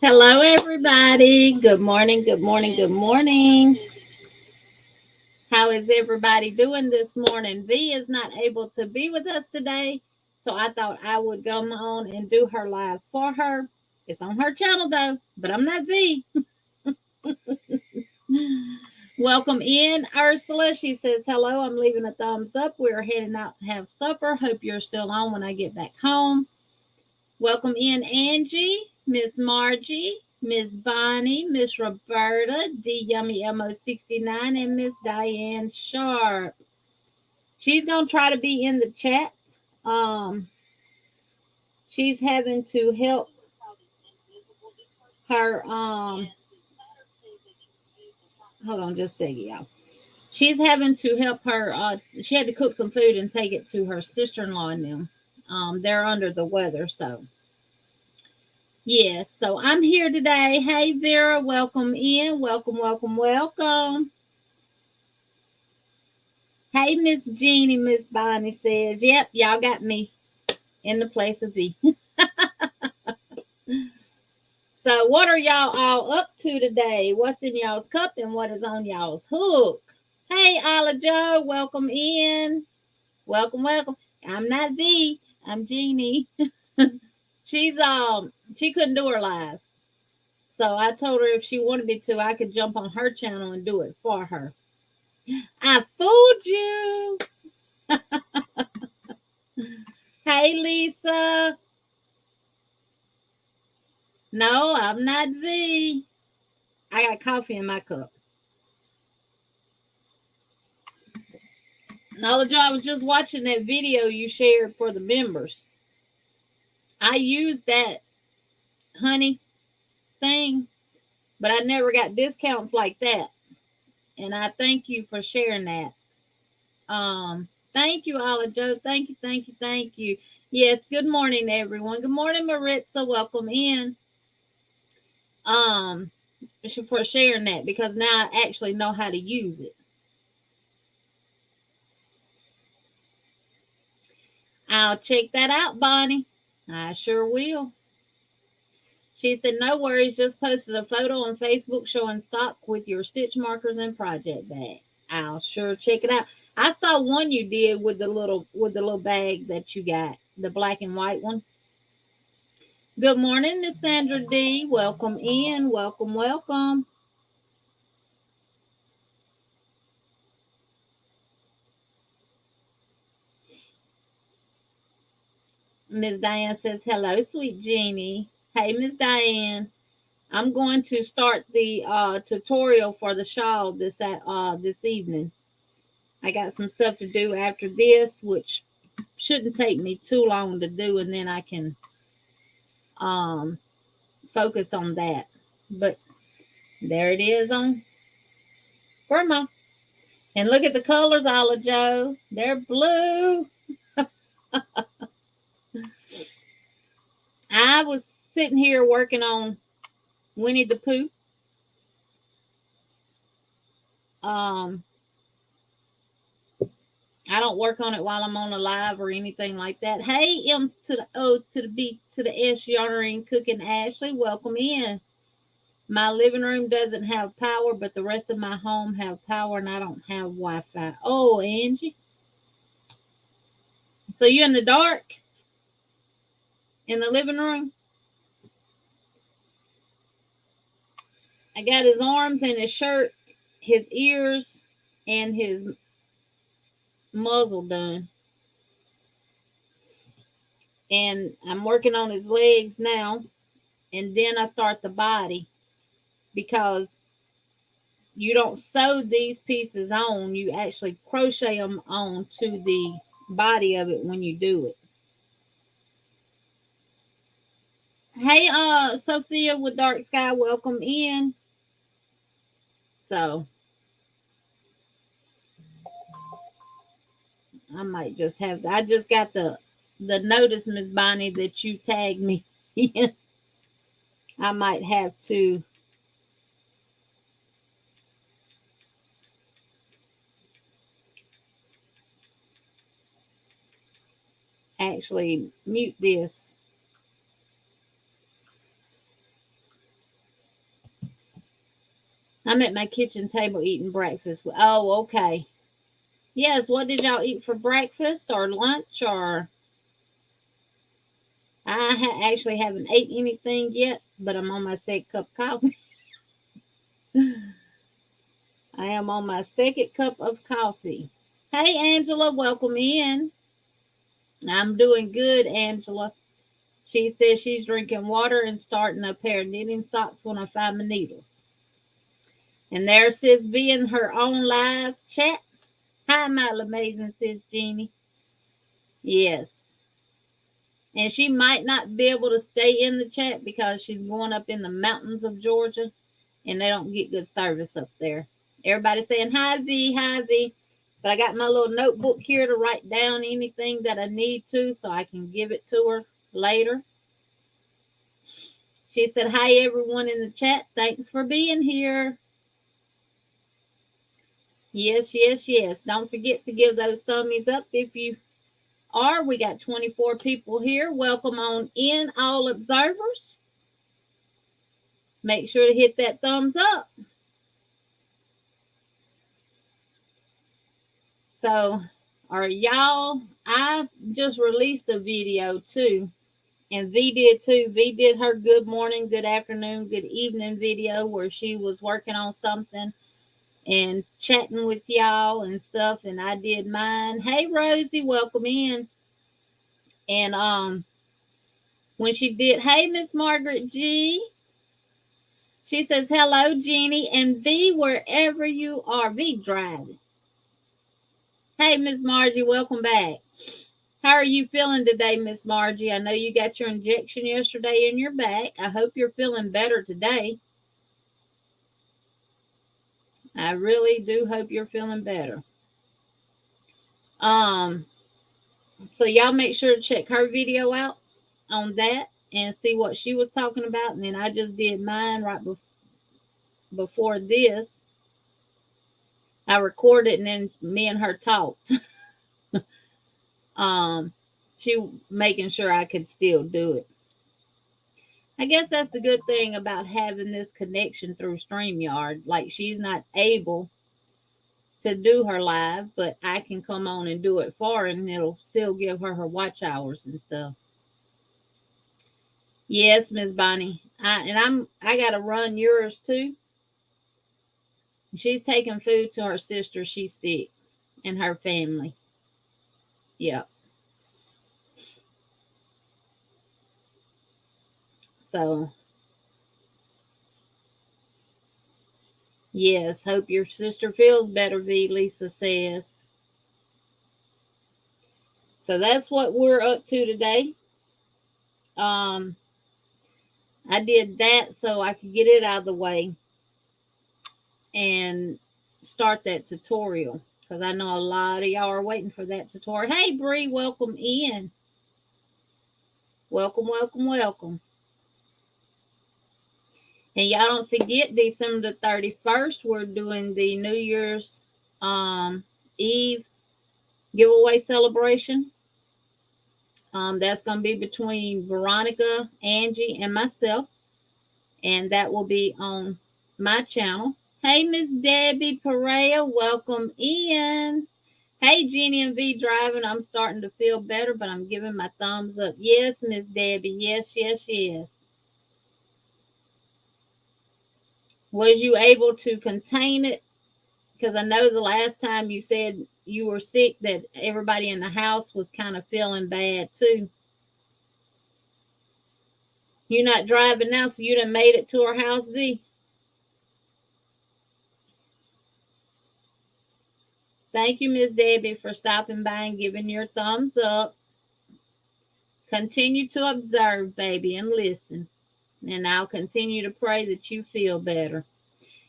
Hello, everybody. Good morning, good morning, good morning. How is everybody doing this morning? V is not able to be with us today, so I thought I would come on and do her live for her. It's on her channel though, but I'm not V. Welcome in, Ursula. She says, hello, I'm leaving a thumbs up. We're heading out to have supper. Hope you're still on when I get back home. Welcome in, Angie, Miss Margie, Miss Bonnie, Miss Roberta, D Yummy MO69, and Miss Diane Sharp. She's gonna try to be in the chat. Um, she's having to help her. Hold on, just a second, y'all. She's having to help her. She had to cook some food and take it to her sister-in-law and them. They're under the weather, so. Yes, so I'm here today. Hey, Vera, welcome in. Welcome, welcome, welcome. Hey, Miss Jeannie, Miss Bonnie says, yep, y'all got me in the place of V. So, what are y'all all up to today? What's in y'all's cup and what is on y'all's hook? Hey, Isla Joe, welcome in. Welcome, welcome. I'm not V, I'm Jeannie. She couldn't do her live. So I told her if she wanted me to, I could jump on her channel and do it for her. I fooled you. Hey, Lisa. No, I'm not V. I got coffee in my cup. Knowledge, I was just watching that video you shared for the members. I used that honey thing, but I never got discounts like that. And I thank you for sharing that. Thank you, Ala Joe. Thank you, thank you, thank you. Yes, good morning, everyone. Good morning, Maritza. Welcome in. For sharing that because now I actually know how to use it. I'll check that out, Bonnie. I sure will. She said, no worries, just posted a photo on Facebook showing sock with your stitch markers and project bag. I'll sure check it out. I saw one you did with the little bag that you got, the black and white one. Good morning, Miss Sandra D. Welcome in. Welcome, welcome. Miss Diane says, hello, sweet Jeannie. Hey, Miss Diane. I'm going to start the tutorial for the shawl this evening. I got some stuff to do after this, which shouldn't take me too long to do, and then I can focus on that. But there it is on Grandma. And look at the colors, Isla Joe. They're blue. I was sitting here working on Winnie the Pooh. I don't work on it while I'm on a live or anything like that. Hey, M to the O to the B to the S, Yarny Cooking Ashley, welcome in. My living room doesn't have power, but the rest of my home have power, and I don't have Wi-Fi. Oh, Angie. So you're in the dark in the living room? I got his arms and his shirt, his ears, and his muzzle done. And I'm working on his legs now. And then I start the body because you don't sew these pieces on. You actually crochet them on to the body of it when you do it. Hey, Sophia with Dark Sky, welcome in. So I might just have to, I just got the notice, Miss Bonnie, that you tagged me in. I might have to actually mute this. I'm at my kitchen table eating breakfast. Oh, okay. Yes, what did y'all eat for breakfast or lunch? Or I actually haven't ate anything yet, but I'm on my second cup of coffee. I am on my second cup of coffee. Hey, Angela, welcome in. I'm doing good, Angela. She says she's drinking water and starting a pair of knitting socks when I find my needles. And there says V in her own live chat. Hi, my amazing sis Jeannie. Yes. And she might not be able to stay in the chat because she's going up in the mountains of Georgia and they don't get good service up there. Everybody saying hi V, hi V. But I got my little notebook here to write down anything that I need to so I can give it to her later. She said, hi, everyone in the chat. Thanks for being here. Yes, yes, yes. Don't forget to give those thummies up if you are. We got 24 people here. Welcome on in, all observers. Make sure to hit that thumbs up. So, are y'all, I just released a video too. And V did too. V did her good morning, good afternoon, good evening video where she was working on something and chatting with y'all and stuff. And I did mine. Hey, Rosie, welcome in. And when she did, hey, Miss Margaret G. She says, hello, Jeannie. And V, wherever you are, V driving. Hey, Miss Margie, welcome back. How are you feeling today, Miss Margie? I know you got your injection yesterday in your back. I hope you're feeling better today. I really do hope you're feeling better. So y'all make sure to check her video out on that and see what she was talking about. And then I just did mine right before this. I recorded and then me and her talked. She making sure I could still do it. I guess that's the good thing about having this connection through StreamYard. Like, she's not able to do her live, but I can come on and do it for her, and it'll still give her watch hours and stuff. Yes, Miss Bonnie. I gotta run yours too. She's taking food to her sister. She's sick, and her family. Yep. So, yes, hope your sister feels better, V, Lisa says. So that's what we're up to today. I did that so I could get it out of the way and start that tutorial because I know a lot of y'all are waiting for that tutorial. Hey, Bree, welcome in. Welcome, welcome, welcome. And y'all don't forget, December the 31st, we're doing the New Year's Eve giveaway celebration. That's going to be between Veronica, Angie, and myself. And that will be on my channel. Hey, Miss Debbie Perea, welcome in. Hey, Jeannie and V driving. I'm starting to feel better, but I'm giving my thumbs up. Yes, Miss Debbie. Yes, yes, yes. Was you able to contain it? Because I know the last time you said you were sick that everybody in the house was kind of feeling bad too. You're not driving now, so you done made it to our house, V. Thank you, Miss Debbie, for stopping by and giving your thumbs up. Continue to observe, baby, and listen. And I'll continue to pray that you feel better.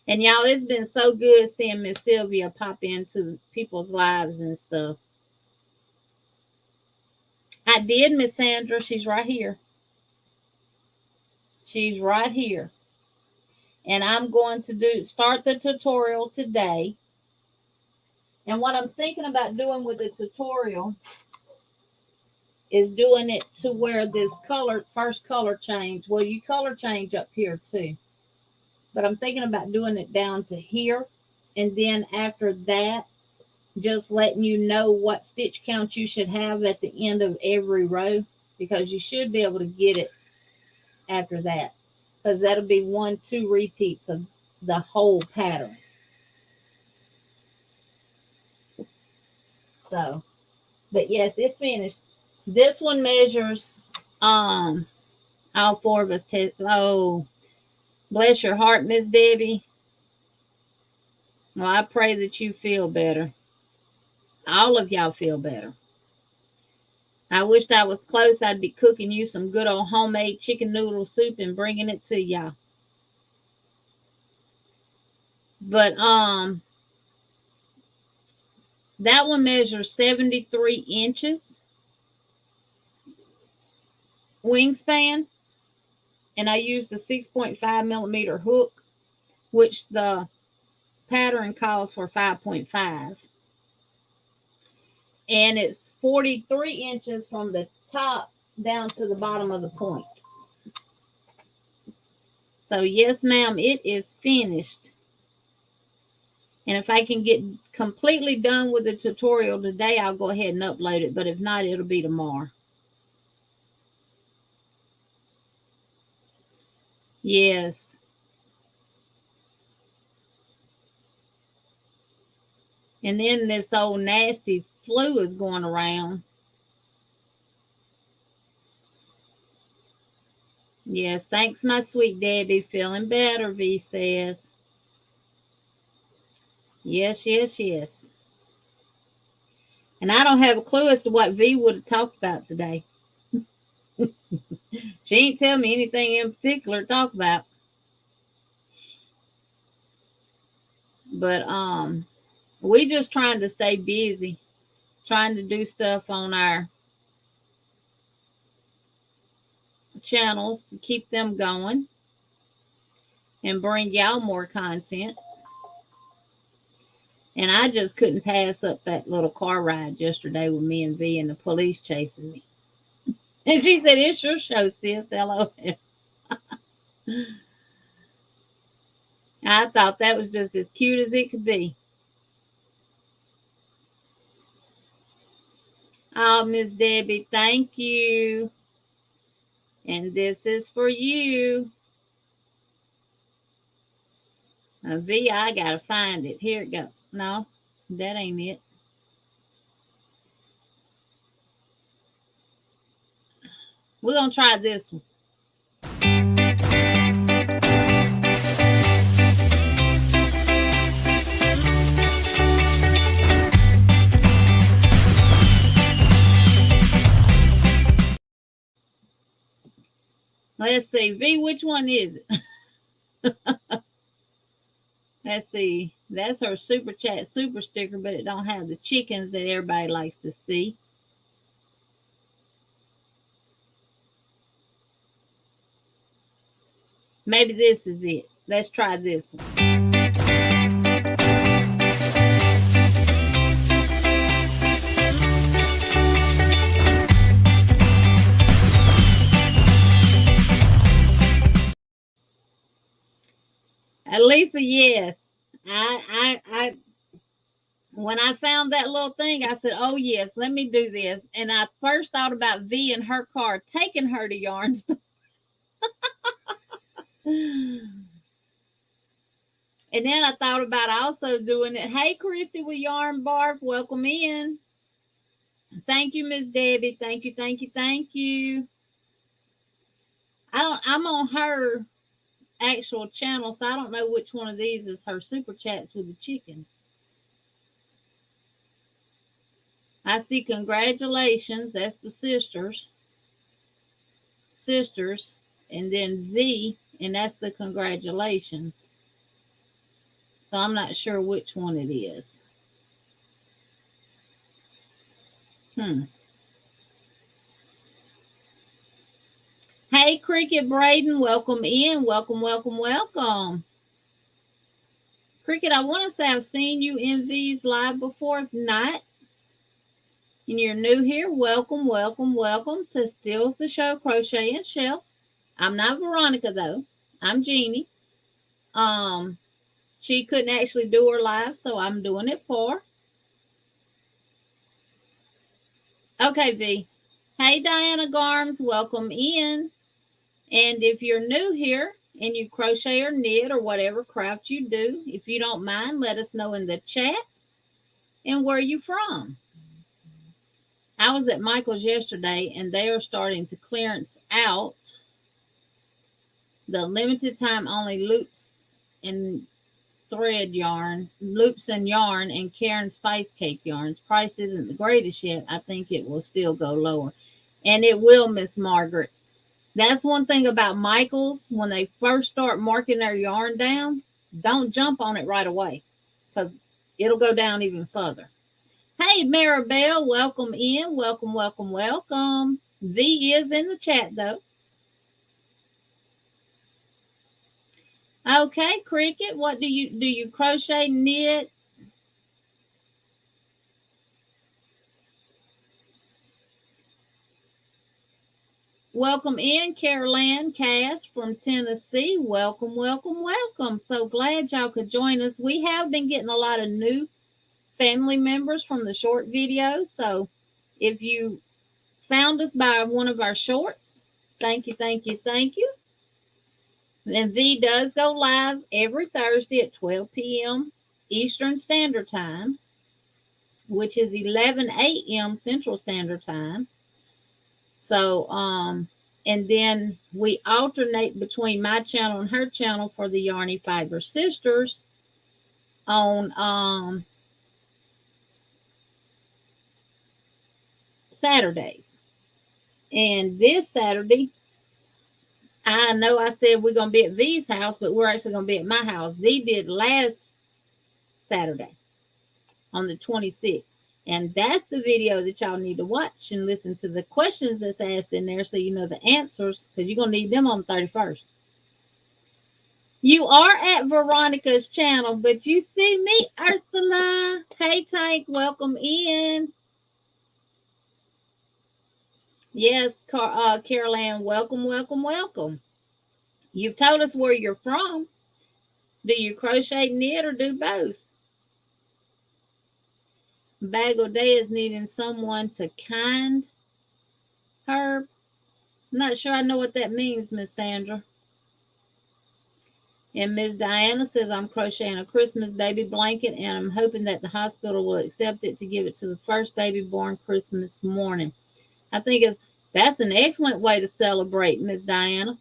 And y'all, it's been so good seeing Miss Sylvia pop into people's lives and stuff. I did, Miss Sandra. She's right here. She's right here. And I'm going to start the tutorial today. And what I'm thinking about doing with the tutorial is doing it to where this first color change. Well, you color change up here too. but I'm thinking about doing it down to here. And then after that, just letting you know what stitch count you should have at the end of every row, because you should be able to get it after that, because that'll be 1-2 repeats of the whole pattern. So, but yes, it's finished. This one measures all 4 of us oh, bless your heart, Miss Debbie. Well, I pray that you feel better. All of y'all feel better. I wished I was close. I'd be cooking you some good old homemade chicken noodle soup and bringing it to y'all. But that one measures 73 inches wingspan, and I used a 6.5 millimeter hook, which the pattern calls for 5.5. And it's 43 inches from the top down to the bottom of the point. So yes, ma'am, it is finished. And if I can get completely done with the tutorial today, I'll go ahead and upload it. But if not, it'll be tomorrow. Yes. And then this old nasty flu is going around. Yes, thanks, my sweet Debbie. Feeling better, V says. Yes, yes, yes. And I don't have a clue as to what V would have talked about today. She ain't tell me anything in particular to talk about. But we just trying to stay busy, trying to do stuff on our channels to keep them going and bring y'all more content. And I just couldn't pass up that little car ride yesterday with me and V and the police chasing me. And she said, "It's your show, sis." LOL. I thought that was just as cute as it could be. Oh, Miss Debbie, thank you. And this is for you. V, I gotta find it. Here it goes. No, that ain't it. We're gonna try this one. Let's see, V, which one is it? Let's see. That's her super chat super sticker, but it don't have the chickens that everybody likes to see. Maybe this is it. Let's try this one. Lisa, yes. I when I found that little thing, I said, "Oh yes, let me do this." And I first thought about V and her car taking her to yarn store. And then I thought about also doing it. Hey, Christy with Yarn Barf, welcome in. Thank you, Miss Debbie. Thank you, thank you, thank you. I'm on her actual channel, so I don't know which one of these is her super chats with the chickens. I see congratulations. That's the sisters. And then V, and that's the congratulations. So I'm not sure which one it is. Hey, Cricket Braden, welcome in. Welcome, welcome, welcome. Cricket, I want to say I've seen you in V's live before. If not, and you're new here, welcome, welcome, welcome to Steele's the Show, Crochet and Shelf. I'm not Veronica, though. I'm Jeannie. She couldn't actually do her live, so I'm doing it for her. Okay, V. Hey, Diana Garms, welcome in. And if you're new here and you crochet or knit or whatever craft you do, if you don't mind, let us know in the chat and where you from. I was at Michael's yesterday and they are starting to clearance out the limited time only loops and thread yarn, loops and yarn, and Karen's Spice Cake yarns. Price isn't the greatest yet. I think it will still go lower. And it will, Miss Margaret. That's one thing about Michael's. When they first start marking their yarn down, don't jump on it right away because it'll go down even further. Hey, Maribel, welcome in. Welcome, welcome, welcome. V is in the chat, though. Okay, Cricket, what do you crochet, knit? Welcome in, Caroline Cass from Tennessee. Welcome, welcome, welcome. So glad y'all could join us. We have been getting a lot of new family members from the short videos. So if you found us by one of our shorts, thank you, thank you, thank you. And V does go live every Thursday at 12 p.m. Eastern Standard Time, which is 11 a.m. Central Standard Time. So, and then we alternate between my channel and her channel for the Yarny Fiber Sisters on Saturdays. And this Saturday, I know I said we're going to be at V's house, but we're actually going to be at my house. V did last Saturday on the 26th. And that's the video that y'all need to watch and listen to the questions that's asked in there so you know the answers, because you're going to need them on the 31st. You are at Veronica's channel, but you see me, Ursula. Hey, Tank, welcome in. Yes, Carol Ann, welcome, welcome, welcome. You've told us where you're from. Do you crochet, knit, or do both? Day is needing someone to kind her. I'm not sure I know what that means, Miss Sandra. And Miss Diana says, I'm crocheting a Christmas baby blanket, and I'm hoping that the hospital will accept it to give it to the first baby born Christmas morning. I think that's an excellent way to celebrate, Miss Diana.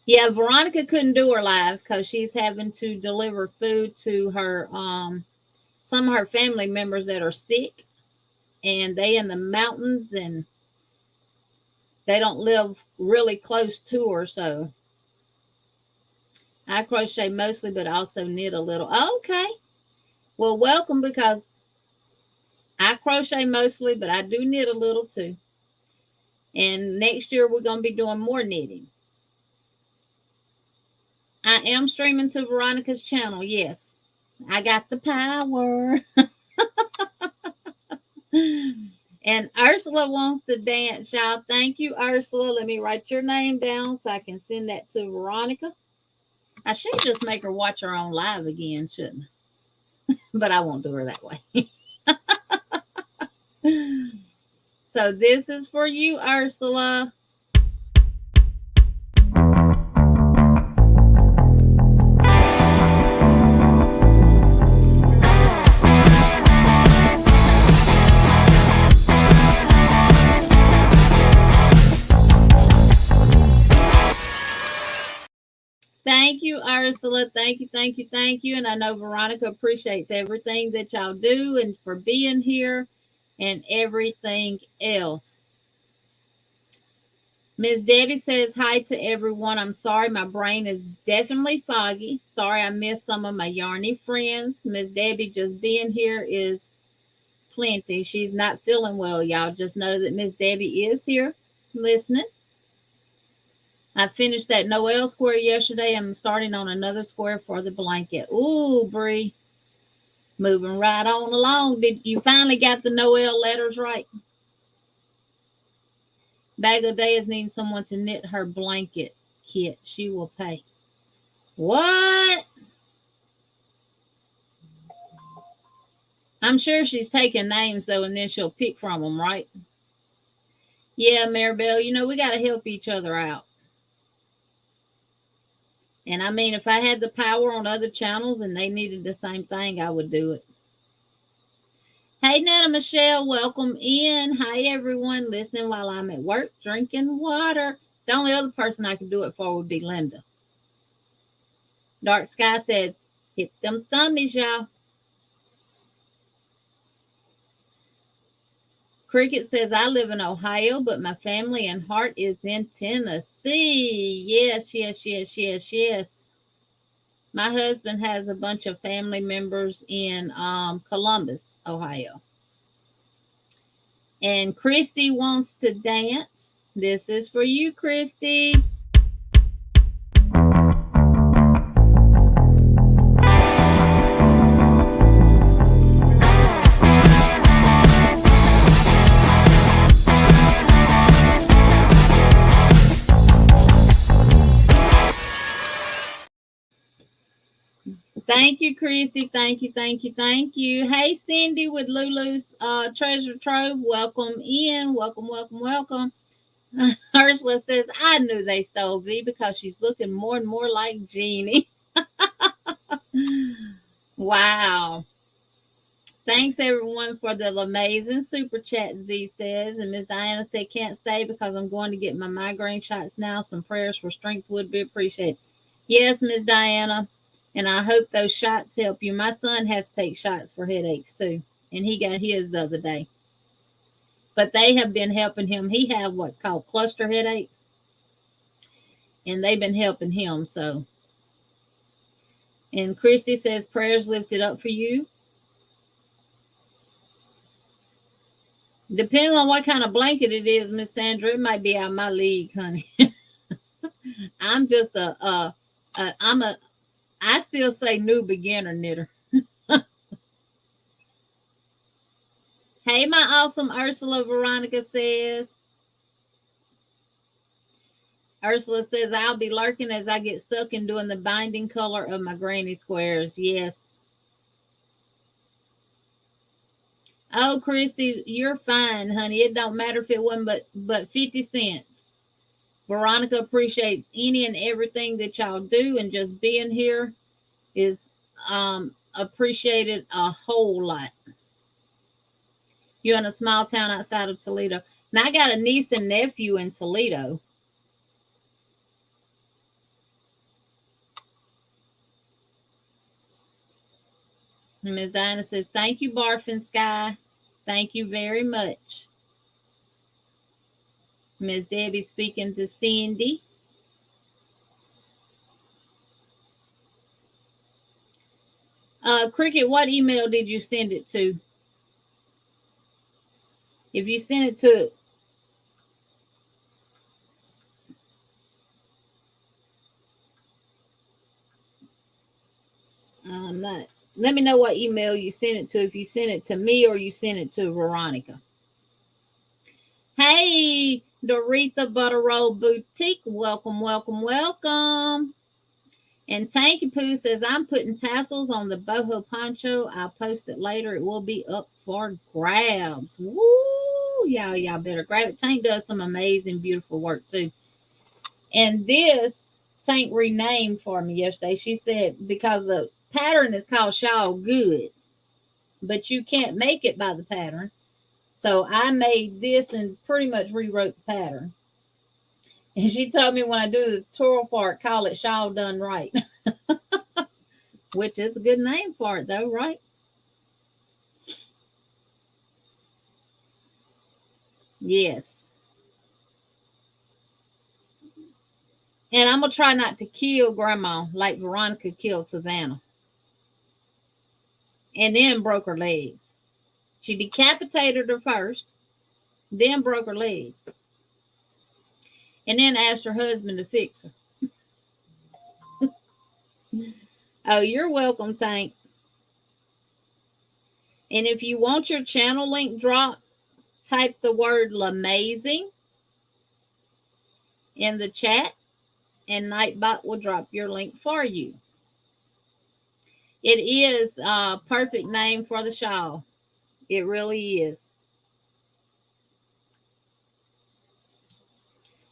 Yeah, Veronica couldn't do her live because she's having to deliver food to her some of her family members that are sick, and they in the mountains, and they don't live really close to her. So I crochet mostly, but also knit a little. Okay, well, welcome, because I crochet mostly, but I do knit a little too. And next year we're going to be doing more knitting. I am streaming to Veronica's channel. Yes, I got the power. And Ursula wants to dance, y'all. Thank you, Ursula. Let me write your name down so I can send that to Veronica. I should just make her watch her own live again, shouldn't I? But I won't do her that way. So this is for you, Ursula. Thank you, Ursula. Thank you, thank you, thank you. And I know Veronica appreciates everything that y'all do and for being here and everything else. Miss Debbie says hi to everyone. I'm sorry, my brain is definitely foggy. Sorry I missed some of my Yarny friends. Miss Debbie, just being here is plenty. She's not feeling well, y'all. Just know that Miss Debbie is here listening. I finished that Noel square yesterday. I'm starting on another square for the blanket. Ooh, Bree. Moving right on along. Did you finally got the Noel letters right? Day is needing someone to knit her blanket. kit. She will pay. What? I'm sure she's taking names, though, and then she'll pick from them, right? Yeah, Maribel, you know, we got to help each other out. And I mean, if I had the power on other channels and they needed the same thing, I would do it. Hey, Netta Michelle, welcome in. Hi, everyone listening while I'm at work drinking water. The only other person I could do it for would be Linda. Dark Sky said, hit them thummies, y'all. Cricket says, I live in Ohio, but my family and heart is in Tennessee. Yes, yes, yes, yes, yes. My husband has a bunch of family members in Columbus, Ohio. And Christy wants to dance. This is for you, Christy. Thank you, Christy. Thank you, thank you, thank you. Hey, Cindy with Lulu's Treasure Trove. Welcome in. Welcome, welcome, welcome. Ursula says, I knew they stole V because she's looking more and more like Jeannie. Wow. Thanks, everyone, for the amazing super chats, V says. And Miss Diana said, can't stay because I'm going to get my migraine shots now. Some prayers for strength would be appreciated. Yes, Miss Diana. And I hope those shots help you. My son has to take shots for headaches too. And he got his the other day. But they have been helping him. He have what's called cluster headaches. And they've been helping him. So. And Christy says prayers lifted up for you. Depending on what kind of blanket it is, Miss Sandra, it might be out of my league, honey. I'm just I still say new beginner knitter. Hey, my awesome Ursula, Veronica says. Ursula says, I'll be lurking as I get stuck in doing the binding color of my granny squares. Yes. Oh, Christy, you're fine, honey. It don't matter if it wasn't but 50 cents. Veronica appreciates any and everything that y'all do, and just being here is appreciated a whole lot. You're in a small town outside of Toledo. Now, I got a niece and nephew in Toledo. And Ms. Diana says, thank you, Barfin Sky. Thank you very much. Ms. Debbie speaking to Cindy. Cricket, what email did you send it to? If you send it to let me know what email you sent it to, if you sent it to me or you sent it to Veronica. Hey, Doretha Butter Roll Boutique, welcome, welcome, welcome. And Tanky Poo says, I'm putting tassels on the boho poncho. I'll post it later. It will be up for grabs. Woo! Y'all better grab it. Tank does some amazing, beautiful work too. And this Tank renamed for me yesterday. She said, because the pattern is called Shawl Good, but you can't make it by the pattern. So I made this and pretty much rewrote the pattern. And she told me when I do the tutorial for it, call it Shawl Done Right. Which is a good name for it though, right? Yes. And I'm going to try not to kill Grandma like Veronica killed Savannah. And then broke her legs. She decapitated her first, then broke her legs. And then asked her husband to fix her. Oh, you're welcome, Tank. And if you want your channel link dropped, type the word Lamazing in the chat, and Nightbot will drop your link for you. It is a perfect name for the shawl. It really is.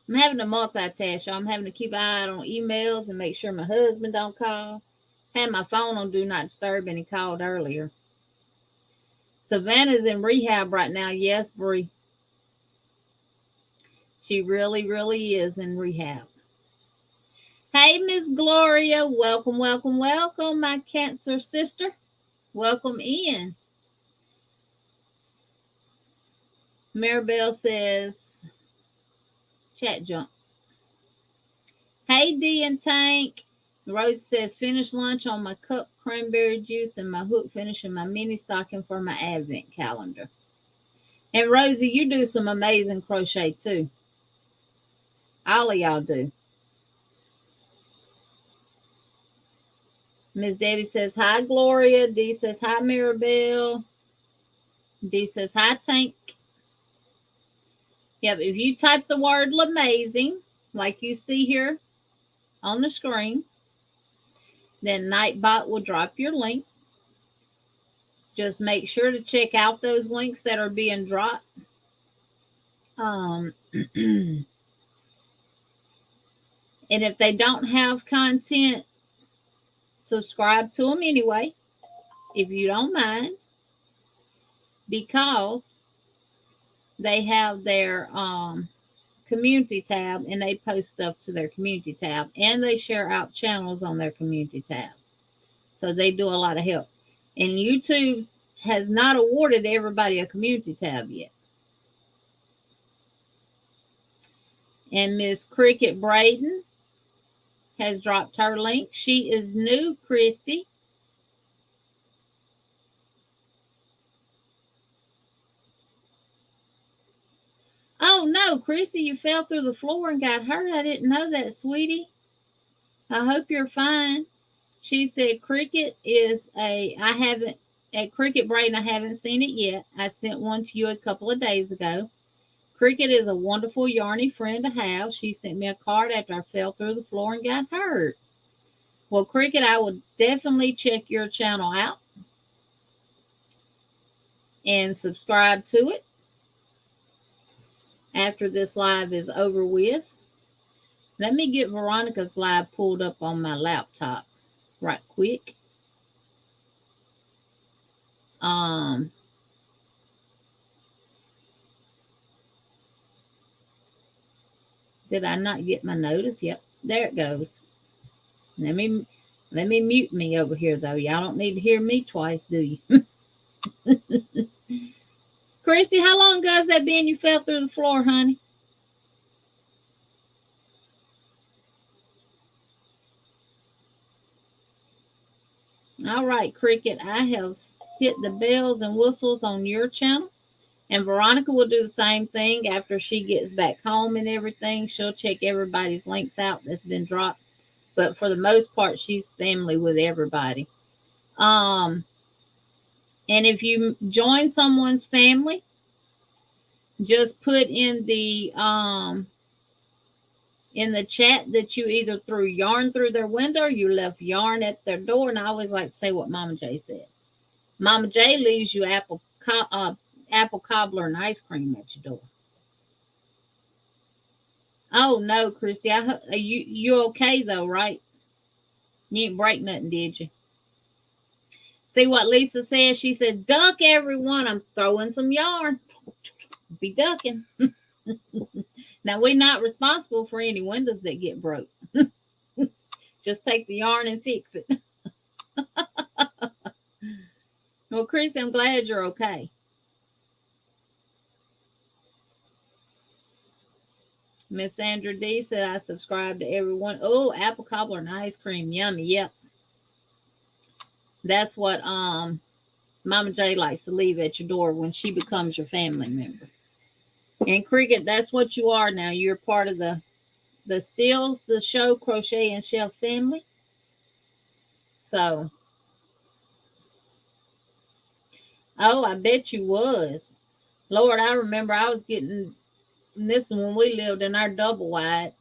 I'm having to multitask, y'all. I'm having to keep an eye out on emails and make sure my husband don't call. Had my phone on Do Not Disturb and he called earlier. Savannah's in rehab right now. Yes, Bree. She really, really is in rehab. Hey, Miss Gloria. Welcome, welcome, welcome, my Cancer sister. Welcome in. Maribel says, chat jump. Hey, D and Tank. Rose says, finish lunch on my cup cranberry juice and my hook finishing my mini stocking for my advent calendar. And Rosie, you do some amazing crochet too. All of y'all do. Miss Debbie says, hi, Gloria. D says, hi, Maribel. D says, hi, Tank. Yep, if you type the word L'amazing, like you see here on the screen, then Nightbot will drop your link. Just make sure to check out those links that are being dropped. And if they don't have content, subscribe to them anyway, if you don't mind, because they have their community tab and they post stuff to their community tab and they share out channels on their community tab. So they do a lot of help. And YouTube has not awarded everybody a community tab yet. And Miss Cricket Braden has dropped her link. She is new, Christy. Oh, no, Christy, you fell through the floor and got hurt. I didn't know that, sweetie. I hope you're fine. She said Cricket is Cricket Braden, I haven't seen it yet. I sent one to you a couple of days ago. Cricket is a wonderful Yarny friend to have. She sent me a card after I fell through the floor and got hurt. Well, Cricket, I will definitely check your channel out and subscribe to it after this live is over with. Let me get Veronica's live pulled up on my laptop right quick. Did I not get my notice? Yep, there it goes. Let me mute me over here, though. Y'all don't need to hear me twice, do you? Christy, how long ago has that been you fell through the floor, honey? All right, Cricket, I have hit the bells and whistles on your channel. And Veronica will do the same thing after she gets back home and everything. She'll check everybody's links out that's been dropped. But for the most part, she's family with everybody. And if you join someone's family, just put in the chat that you either threw yarn through their window or you left yarn at their door. And I always like to say what Mama J said. Mama J leaves you apple cobbler and ice cream at your door. Oh no, Christy, you okay though, right? You ain't break nothing, did you? See what Lisa said? She said, duck everyone. I'm throwing some yarn. Be ducking. Now, we're not responsible for any windows that get broke. Just take the yarn and fix it. Well, Christy, I'm glad you're okay. Miss Sandra D said, I subscribe to everyone. Oh, apple cobbler and ice cream. Yummy. Yep. That's what Mama J likes to leave at your door when she becomes your family member. And Cricket, that's what you are now. You're part of the Steeles, the show Crochet and Shelf family. So, oh, I bet you was. Lord, I remember I was getting this when we lived in our double wide,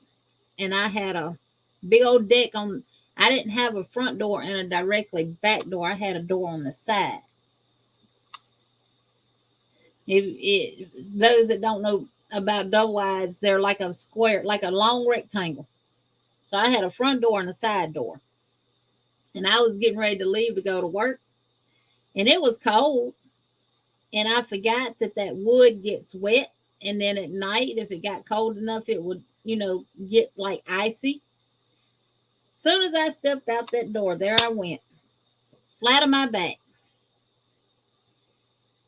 and I had a big old deck on. I didn't have a front door and a directly back door. I had a door on the side. Those that don't know about double wides, they're like a square, like a long rectangle. So I had a front door and a side door. And I was getting ready to leave to go to work. And it was cold. And I forgot that wood gets wet. And then at night, if it got cold enough, it would, get like icy. Soon as I stepped out that door, there I went, flat on my back.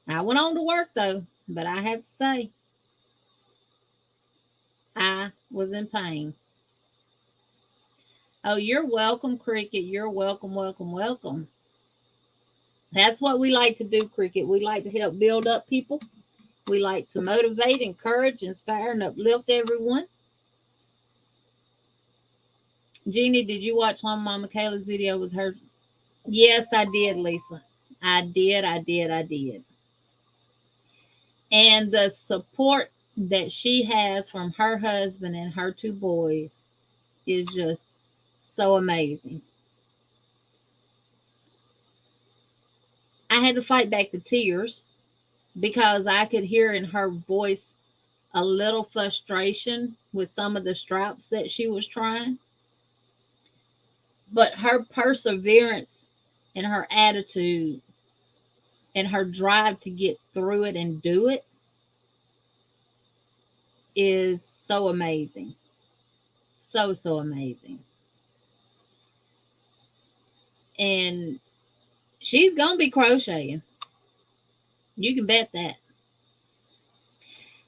I went on to work though, but I have to say, I was in pain. Oh, you're welcome, Cricket. You're welcome, welcome, welcome. That's what we like to do, Cricket. We like to help build up people. We like to motivate, encourage, inspire, and uplift everyone. Jeannie, did you watch Mama Kayla's video with her? Yes, I did, Lisa. I did. And the support that she has from her husband and her two boys is just so amazing. I had to fight back the tears because I could hear in her voice a little frustration with some of the straps that she was trying. But her perseverance and her attitude and her drive to get through it and do it is so amazing. So amazing. And she's going to be crocheting. You can bet that.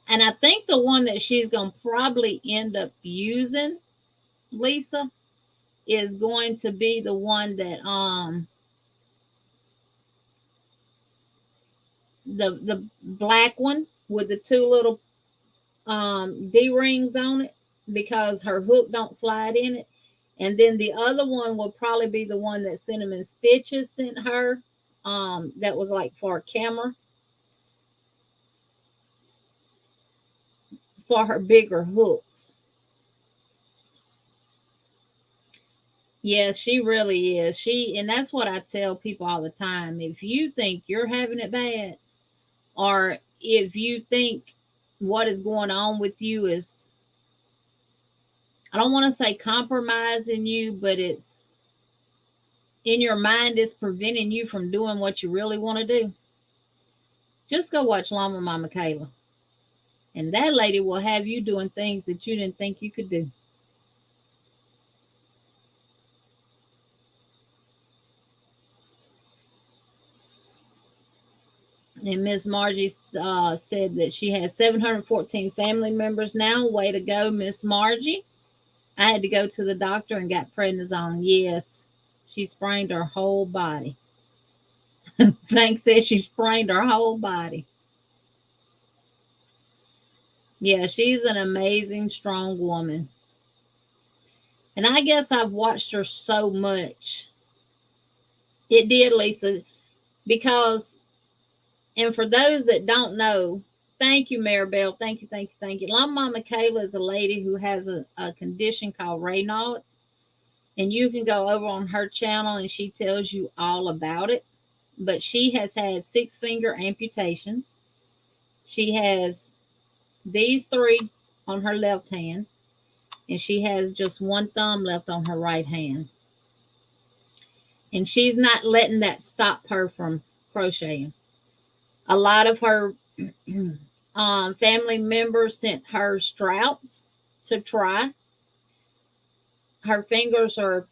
And I think the one that she's going to probably end up using, Lisa, is going to be the one that the black one with the two little D-rings on it, because her hook don't slide in it. And then the other one will probably be the one that Cinnamon Stitches sent her, that was like for a camera, for her bigger hooks. Yes, she really is. And that's what I tell people all the time. If you think you're having it bad, or if you think what is going on with you is, I don't want to say compromising you, but it's in your mind, it's preventing you from doing what you really want to do, just go watch Llama Mama Kayla. And that lady will have you doing things that you didn't think you could do. And Miss Margie said that she has 714 family members now. Way to go, Miss Margie. I had to go to the doctor and got prednisone. Yes, she sprained her whole body. Tank said she sprained her whole body. Yeah, she's an amazing, strong woman. And I guess I've watched her so much. It did, Lisa, because, and for those that don't know, thank you, Maribel. Thank you. Llama Mama Kayla is a lady who has a condition called Raynaud's. And you can go over on her channel and she tells you all about it. But she has had 6-finger amputations. She has these 3 on her left hand. And she has just 1 thumb left on her right hand. And she's not letting that stop her from crocheting. A lot of her family members sent her straps to try. Her fingers are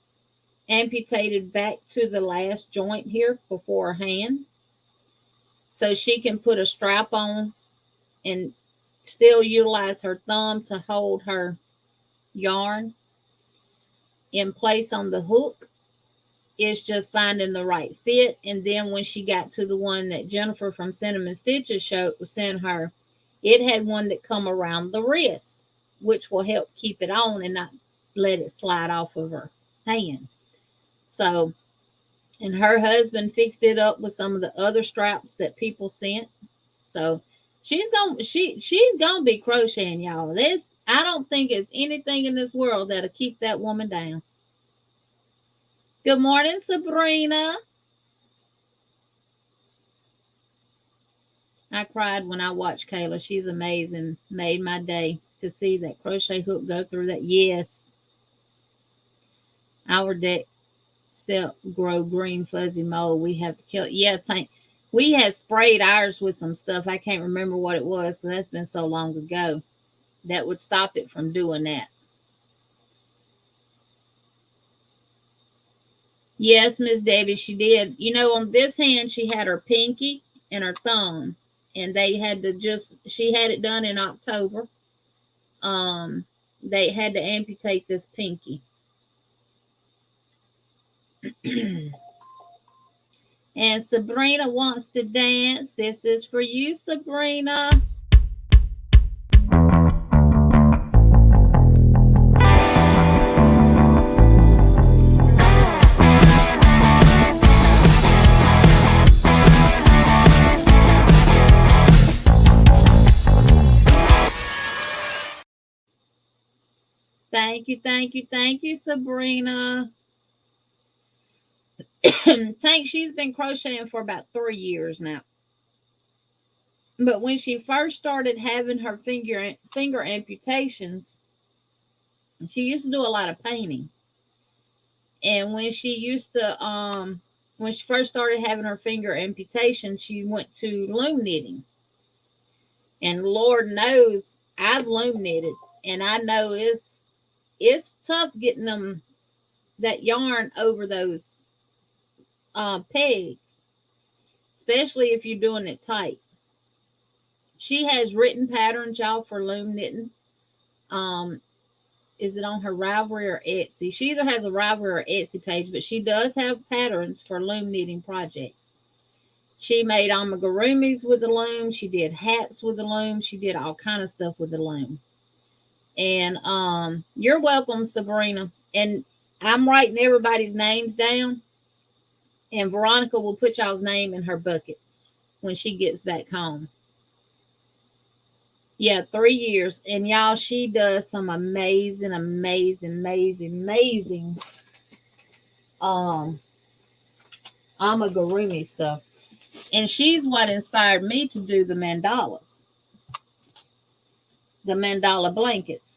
amputated back to the last joint here before her hand, so she can put a strap on and still utilize her thumb to hold her yarn in place on the hook. It's just finding the right fit. And then when she got to the one that Jennifer from Cinnamon Stitches sent her, it had one that come around the wrist, which will help keep it on and not let it slide off of her hand. So, and her husband fixed it up with some of the other straps that people sent. So she's gonna be crocheting, y'all. I don't think it's anything in this world that'll keep that woman down. Good morning, Sabrina. I cried when I watched Kayla. She's amazing. Made my day to see that crochet hook go through that. Yes. Our deck still grow green fuzzy mold. We have to kill it. Yeah, we had sprayed ours with some stuff. I can't remember what it was because that's been so long ago. That would stop it from doing that. Yes, Miss Debbie, she did. You know, on this hand, she had her pinky and her thumb, and they had to she had it done in October. They had to amputate this pinky. And Sabrina wants to dance. This is for you, Sabrina. Thank you, thank you, thank you, Sabrina. Tank, she's been crocheting for about 3 years now. But when she first started having her finger amputations, she used to do a lot of painting. And when she first started having her finger amputation, she went to loom knitting. And Lord knows I've loom knitted, and I know it's tough getting that yarn over those pegs, especially if you're doing it tight. She has written patterns, y'all, for loom knitting. Is it on her Ravelry or Etsy? She either has a Ravelry or Etsy page, but she does have patterns for loom knitting projects. She made amigurumis with the loom. She did hats with the loom. She did all kind of stuff with the loom. And you're welcome, Sabrina. And I'm writing everybody's names down. And Veronica will put y'all's name in her bucket when she gets back home. Yeah, 3 years. And y'all, she does some amazing amigurumi stuff. And she's what inspired me to do the mandalas. The mandala blankets.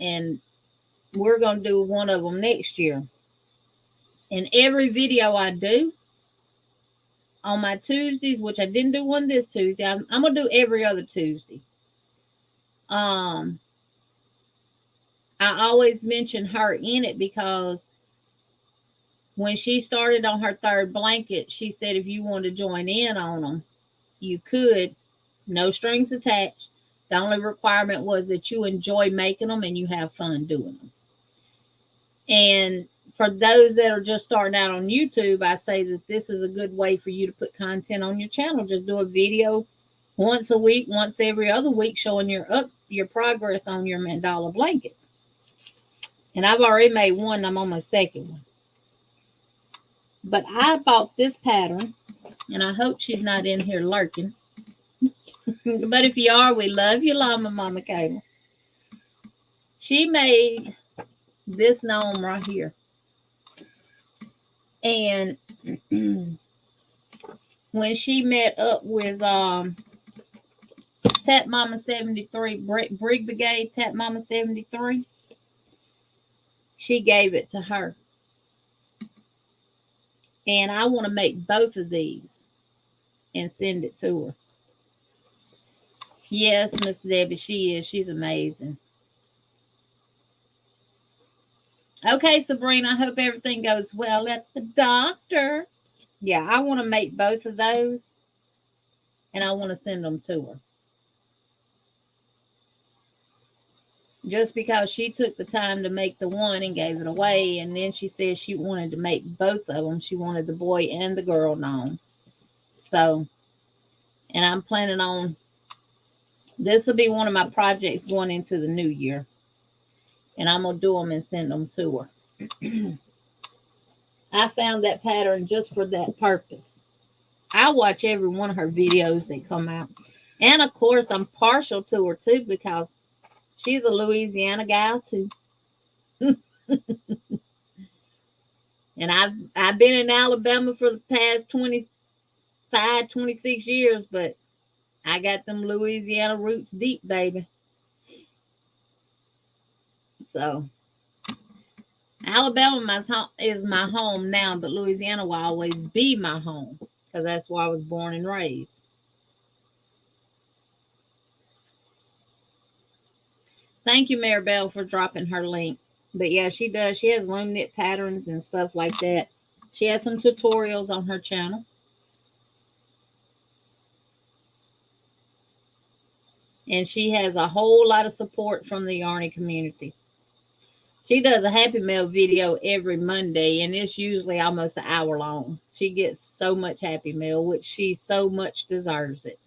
And we're going to do one of them next year. And every video I do on my Tuesdays, which I didn't do one this Tuesday, I'm going to do every other Tuesday. I always mention her in it because when she started on her third blanket, she said if you want to join in on them, you could. No strings attached. The only requirement was that you enjoy making them and you have fun doing them. And for those that are just starting out on YouTube, I say that this is a good way for you to put content on your channel. Just do a video once a week, once every other week, showing your progress on your mandala blanket. And I've already made one. I'm on my second one. But I bought this pattern, and I hope she's not in here lurking. But if you are, we love you, Llama Mama Cable. She made this gnome right here. And when she met up with Tap Mama 73, Brig Brigade Tap Mama 73, she gave it to her. And I want to make both of these and send it to her. Yes, Miss Debbie, she is. She's amazing. Okay, Sabrina, I hope everything goes well at the doctor. Yeah, I want to make both of those, and I want to send them to her. Just because she took the time to make the one and gave it away, and then she said she wanted to make both of them. She wanted the boy and the girl gnome. So, and I'm planning on, this will be one of my projects going into the new year. And I'm going to do them and send them to her. I found that pattern just for that purpose. I watch every one of her videos that come out. And, of course, I'm partial to her, too, because She's a Louisiana gal too. And I've been in Alabama for the past 25, 26 years, but I got them Louisiana roots deep, baby. So Alabama is my home now, but Louisiana will always be my home because that's where I was born and raised. Thank you, Maribel, for dropping her link. But yeah, she does. She has loom knit patterns and stuff like that. She has some tutorials on her channel. And she has a whole lot of support from the Yarny community. She does a Happy Mail video every Monday, and it's usually almost an hour long. She gets so much Happy Mail, which she so much deserves it.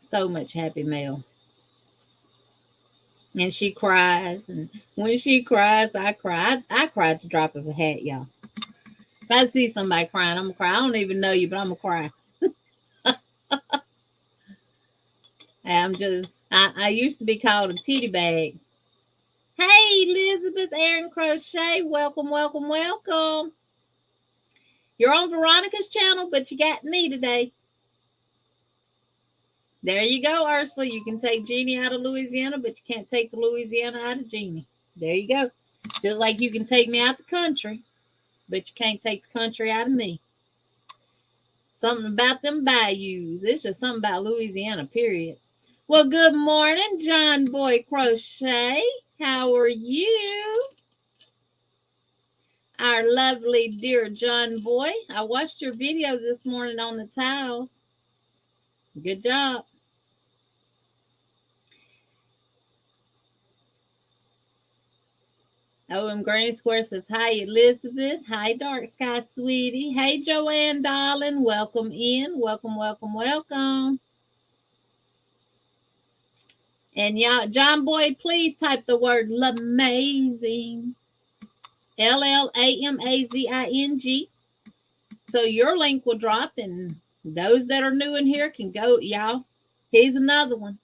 So much Happy Mail. And she cries, and when she cries, I cry. I cry at the drop of a hat, y'all. If I see somebody crying, I'm gonna cry. I don't even know you, but I'm gonna cry. I used to be called a titty bag. Hey, Elizabeth Aaron Crochet, welcome, welcome, welcome. You're on Veronica's channel, but you got me today. There you go, Ursula. You can take Jeannie out of Louisiana, but you can't take the Louisiana out of Jeannie. There you go. Just like you can take me out the country, but you can't take the country out of me. Something about them bayous. It's just something about Louisiana, period. Well, good morning, John Boy Crochet. How are you? Our lovely dear John Boy. I watched your video this morning on the towels. Good job. OM Granny Square says, hi, Elizabeth. Hi, Dark Sky Sweetie. Hey, Joanne, darling. Welcome in. Welcome, welcome, welcome. And y'all, John Boy, please type the word Lamazing. LLAMAZING. So your link will drop, and those that are new in here can go, y'all. Here's another one.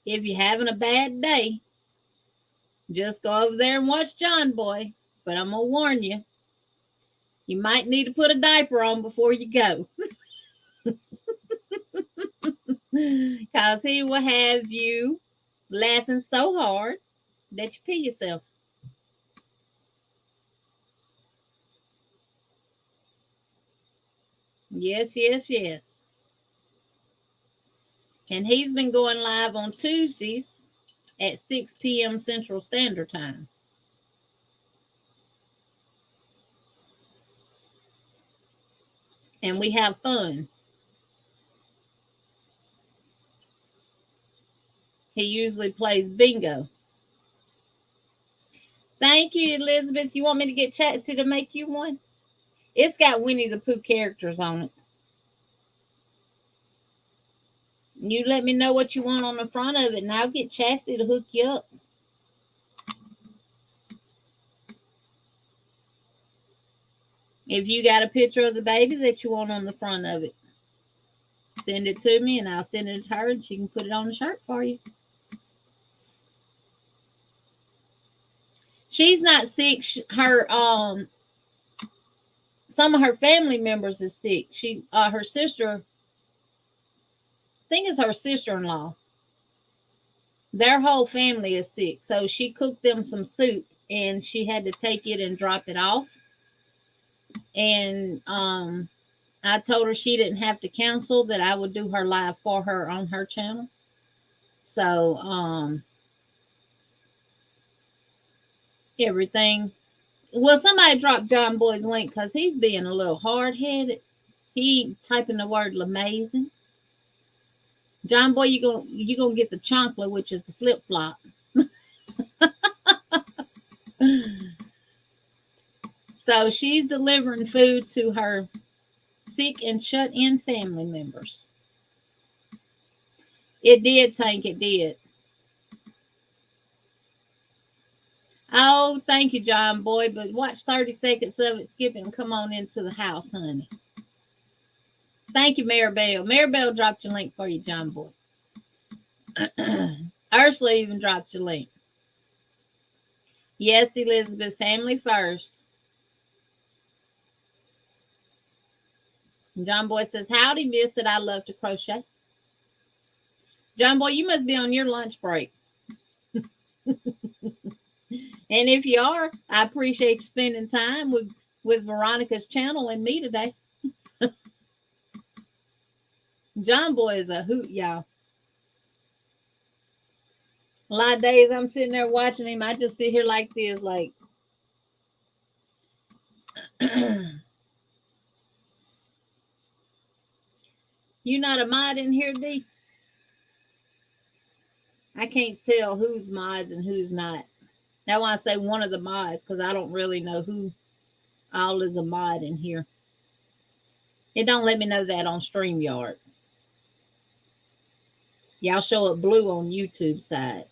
If you're having a bad day, just go over there and watch John Boy. But I'm going to warn you, you might need to put a diaper on before you go. Because he will have you laughing so hard that you pee yourself. Yes, yes, yes. And he's been going live on Tuesdays at 6 p.m. Central Standard Time. And we have fun. He usually plays bingo. Thank you, Elizabeth. You want me to get Chatsy to make you one? It's got Winnie the Pooh characters on it. You let me know what you want on the front of it, and I'll get Chatsy to hook you up. If you got a picture of the baby that you want on the front of it, send it to me, and I'll send it to her, and she can put it on the shirt for you. She's not sick. Some of her family members is sick. Her sister, I think it's her sister-in-law. Their whole family is sick. So she cooked them some soup, and she had to take it and drop it off. And I told her she didn't have to cancel, that I would do her live for her on her channel. So everything. Well, somebody dropped John Boy's link because he's being a little hard-headed. He ain't typing the word Lamazing. John Boy, you gonna get the chocolate, which is the flip-flop. So she's delivering food to her sick and shut-in family members. It did, Tank. It did. Oh, thank you, John Boy. But watch 30 seconds of it, skip it, and come on into the house, honey. Thank you, Maribel. Maribel dropped your link for you, John Boy. Ursula even dropped your link. Yes, Elizabeth, family first. John Boy says, howdy, miss, that I love to crochet. John Boy, you must be on your lunch break. And if you are, I appreciate you spending time with Veronica's channel and me today. John Boy is a hoot, y'all. A lot of days I'm sitting there watching him. I just sit here like this, like, you not a mod in here, D? I can't tell who's mods and who's not. Now I say one of the mods because I don't really know who all is a mod in here. It don't let me know that on StreamYard. Y'all show up blue on YouTube side.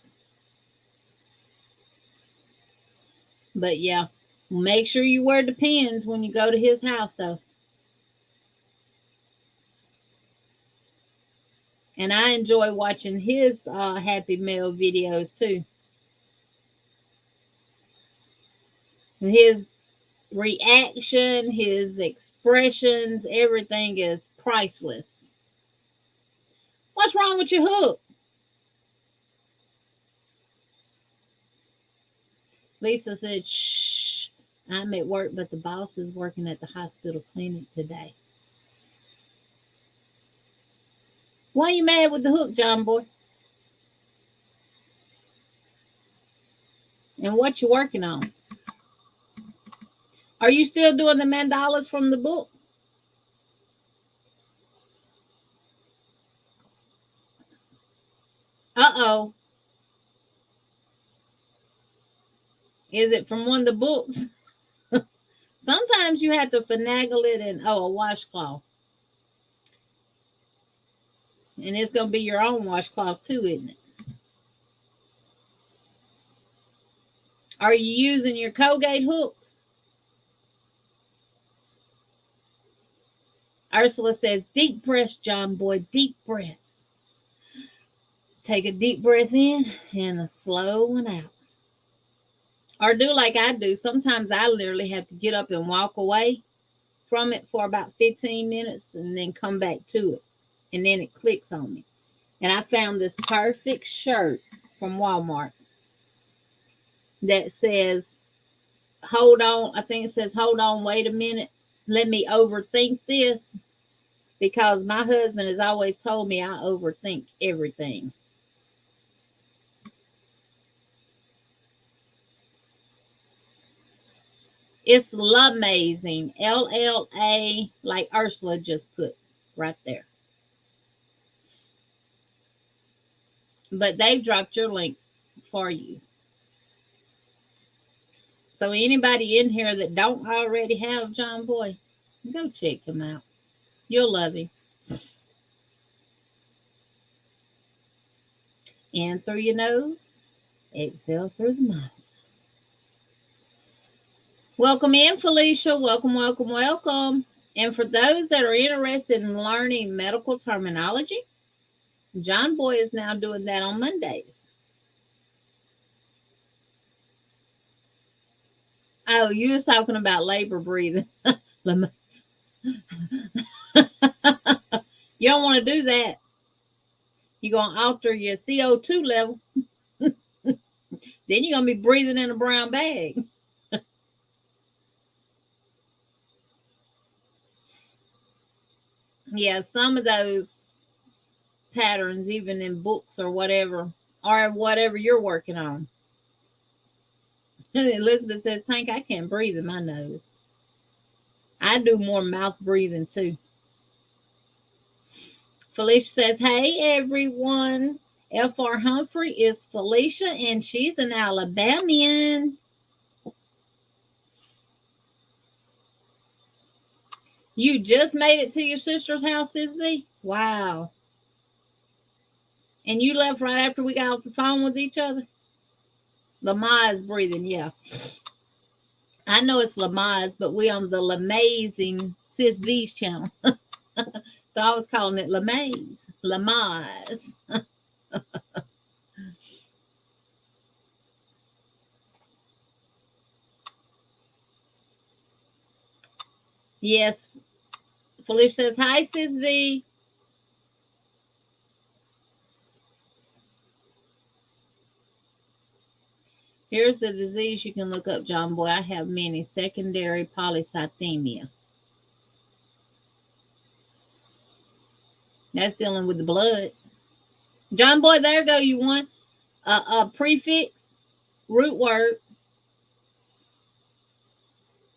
But yeah, make sure you wear the pins when you go to his house though. And I enjoy watching his Happy Mail videos too. His reaction, his expressions, everything is priceless. What's wrong with your hook? Lisa said, shh, I'm at work, but the boss is working at the hospital clinic today. Why are you mad with the hook, John Boy? And what you working on? Are you still doing the mandalas from the book? Uh-oh. Is it from one of the books? Sometimes you have to finagle it in, a washcloth. And it's going to be your own washcloth too, isn't it? Are you using your Colgate hooks? Ursula says, deep breaths, John Boy, deep breaths. Take a deep breath in and a slow one out. Or do like I do. Sometimes I literally have to get up and walk away from it for about 15 minutes and then come back to it. And then it clicks on me. And I found this perfect shirt from Walmart that says, hold on. I think it says, hold on, wait a minute. Let me overthink this. Because my husband has always told me I overthink everything. It's L'Amazing. LLA, like Ursula just put right there. But they've dropped your link for you. So anybody in here that don't already have John Boy, go check him out. You'll love him. In through your nose, exhale through the mouth. Welcome in, Felicia. Welcome, welcome, welcome. And for those that are interested in learning medical terminology, John Boy is now doing that on Mondays. Oh, you was talking about labor breathing. You don't want to do that. You're going to alter your CO2 level. Then you're going to be breathing in a brown bag. Yeah, some of those patterns, even in books or whatever you're working on. Elizabeth says, Tank, I can't breathe in my nose. I do more mouth breathing too. Felicia says, hey, everyone. F.R. Humphrey is Felicia, and she's an Alabamian. You just made it to your sister's house, Isby? Wow. And you left right after we got off the phone with each other? Lamaze breathing, yeah. I know it's Lamaze, but we on the Lamazing Sis V's channel. So I was calling it Lamaze. Lamaze. Yes. Felicia says, hi, Sis V. Here's the disease you can look up, John Boy. I have many. Secondary polycythemia. That's dealing with the blood. John Boy, there go. You want a prefix, root word.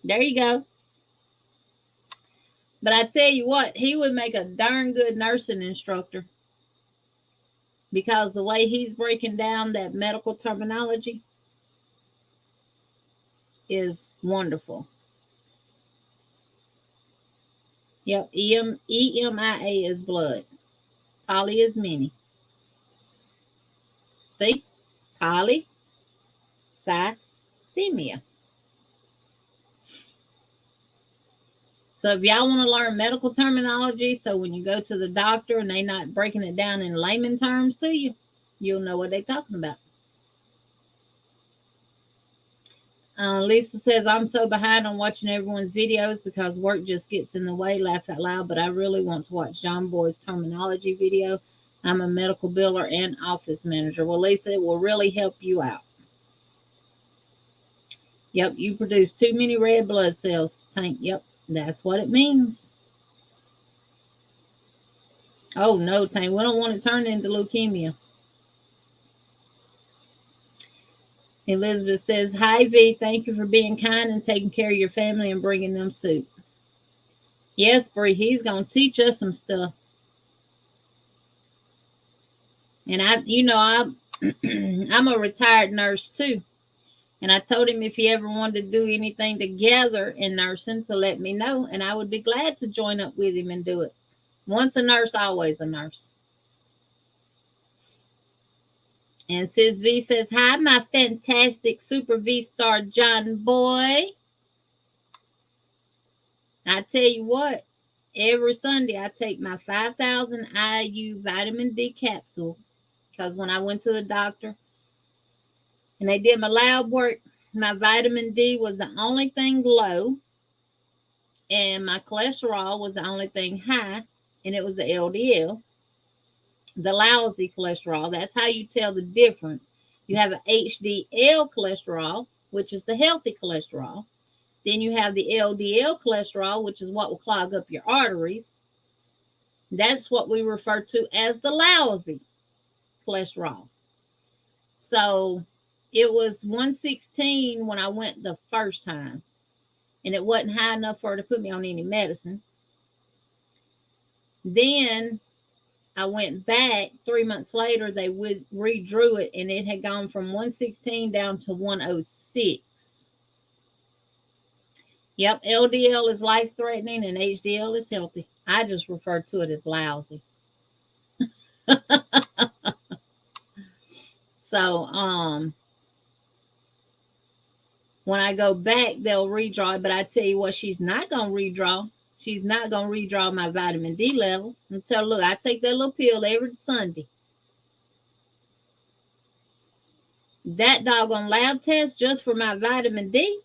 There you go. But I tell you what, he would make a darn good nursing instructor because the way he's breaking down that medical terminology is wonderful. Yep, EMIA is blood. Poly is many. See? Polycythemia. So if y'all want to learn medical terminology, so when you go to the doctor and they not breaking it down in layman terms to you, you'll know what they're talking about. Lisa says, I'm so behind on watching everyone's videos because work just gets in the way. Laugh out loud, but I really want to watch John Boy's terminology video. I'm a medical biller and office manager. Well, Lisa, it will really help you out. Yep, you produce too many red blood cells, Tank. Yep, that's what it means. Oh, no, Tank, we don't want to turn into leukemia. Elizabeth says, hi, V. Thank you for being kind and taking care of your family and bringing them soup. Yes, Bree, he's going to teach us some stuff. And I'm a retired nurse too. And I told him if he ever wanted to do anything together in nursing to let me know. And I would be glad to join up with him and do it. Once a nurse, always a nurse. And Sis V says, hi, my fantastic Super V-Star John Boy. I tell you what, every Sunday I take my 5,000 IU vitamin D capsule because when I went to the doctor and they did my lab work, my vitamin D was the only thing low and my cholesterol was the only thing high, and it was the LDL, the lousy cholesterol. That's how you tell the difference. You have an HDL cholesterol, which is the healthy cholesterol. Then you have the LDL cholesterol, which is what will clog up your arteries. That's what we refer to as the lousy cholesterol. So it was 116 when I went the first time, and it wasn't high enough for her to put me on any medicine. Then I went back 3 months later, they redrew it, and it had gone from 116 down to 106. Yep, LDL is life-threatening and HDL is healthy. I just refer to it as lousy. So, when I go back, they'll redraw it. But I tell you what, she's not going to redraw. She's not going to redraw my vitamin D level. And tell her, look, I take that little pill every Sunday. That doggone lab test just for my vitamin D,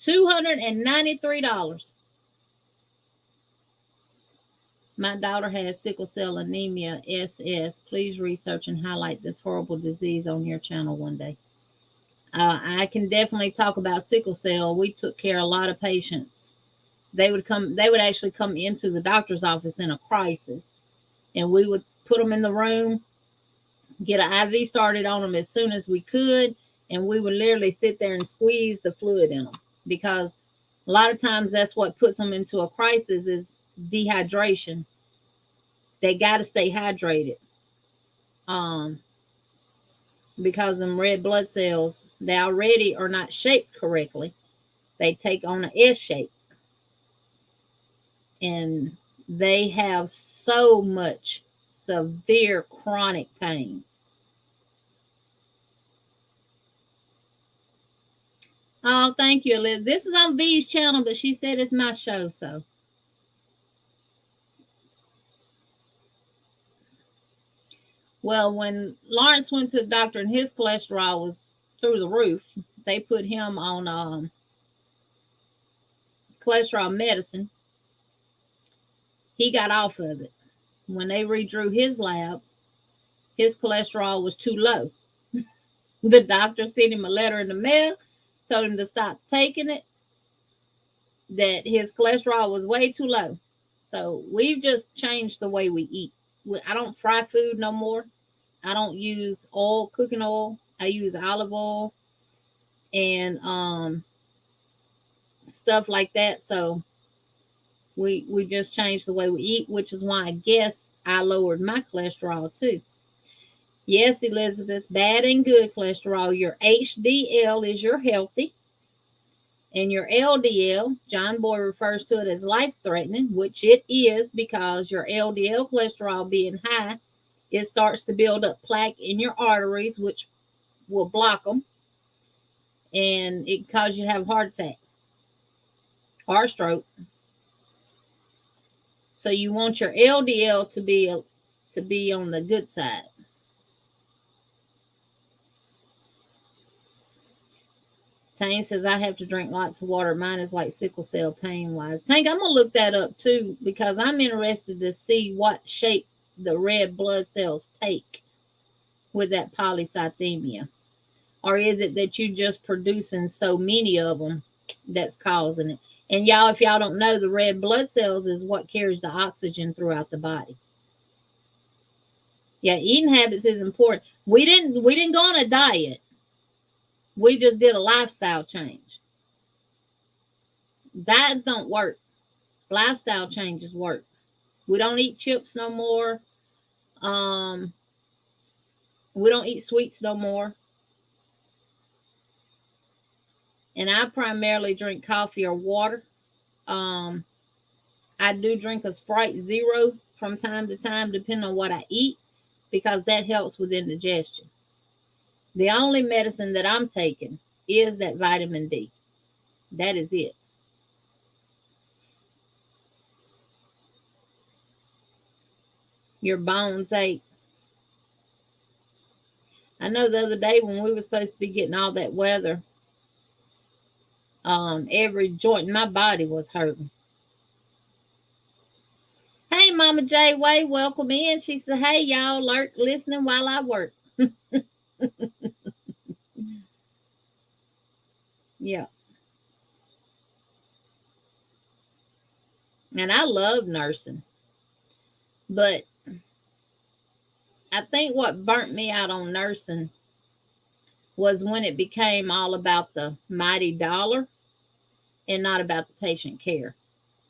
$293. My daughter has sickle cell anemia, SS. Please research and highlight this horrible disease on your channel one day. I can definitely talk about sickle cell. We took care of a lot of patients. They would actually come into the doctor's office in a crisis, and we would put them in the room, get an IV started on them as soon as we could, and we would literally sit there and squeeze the fluid in them, because a lot of times that's what puts them into a crisis is dehydration. They got to stay hydrated. Because them red blood cells, they already are not shaped correctly. They take on an S shape. And they have so much severe chronic pain. Oh, thank you, Liz. This is on V's channel, but she said it's my show, so. Well, when Lawrence went to the doctor and his cholesterol was through the roof, they put him on cholesterol medicine. He got off of it. When they redrew his labs, his cholesterol was too low. The doctor sent him a letter in the mail, told him to stop taking it, that his cholesterol was way too low. So we've just changed the way we eat. I don't fry food no more. I don't use oil, cooking oil. I use olive oil and stuff like that. So we just changed the way we eat, which is why I guess I lowered my cholesterol too. Yes, Elizabeth, bad and good cholesterol. Your HDL is your healthy. And your LDL, John Boy refers to it as life-threatening, which it is because your LDL cholesterol being high, it starts to build up plaque in your arteries, which will block them. And it can cause you to have a heart attack or a stroke. So you want your LDL to be on the good side. Tane says, I have to drink lots of water. Mine is like sickle cell pain wise. Tank, I'm going to look that up too because I'm interested to see what shape the red blood cells take with that polycythemia. Or is it that you're just producing so many of them that's causing it? And y'all, if y'all don't know, the red blood cells is what carries the oxygen throughout the body. Yeah, eating habits is important. We didn't go on a diet. We just did a lifestyle change. Diets don't work. Lifestyle changes work. We don't eat chips no more. We don't eat sweets no more. And I primarily drink coffee or water. I do drink a Sprite Zero from time to time, depending on what I eat, because that helps with indigestion. The only medicine that I'm taking is that vitamin D. That is it. Your bones ache. I know the other day when we were supposed to be getting all that weather, every joint in my body was hurting. Hey, Mama J Way, welcome in. She said, hey, y'all, listening while I work. Yeah. And I love nursing. But I think what burnt me out on nursing was when it became all about the mighty dollar and not about the patient care.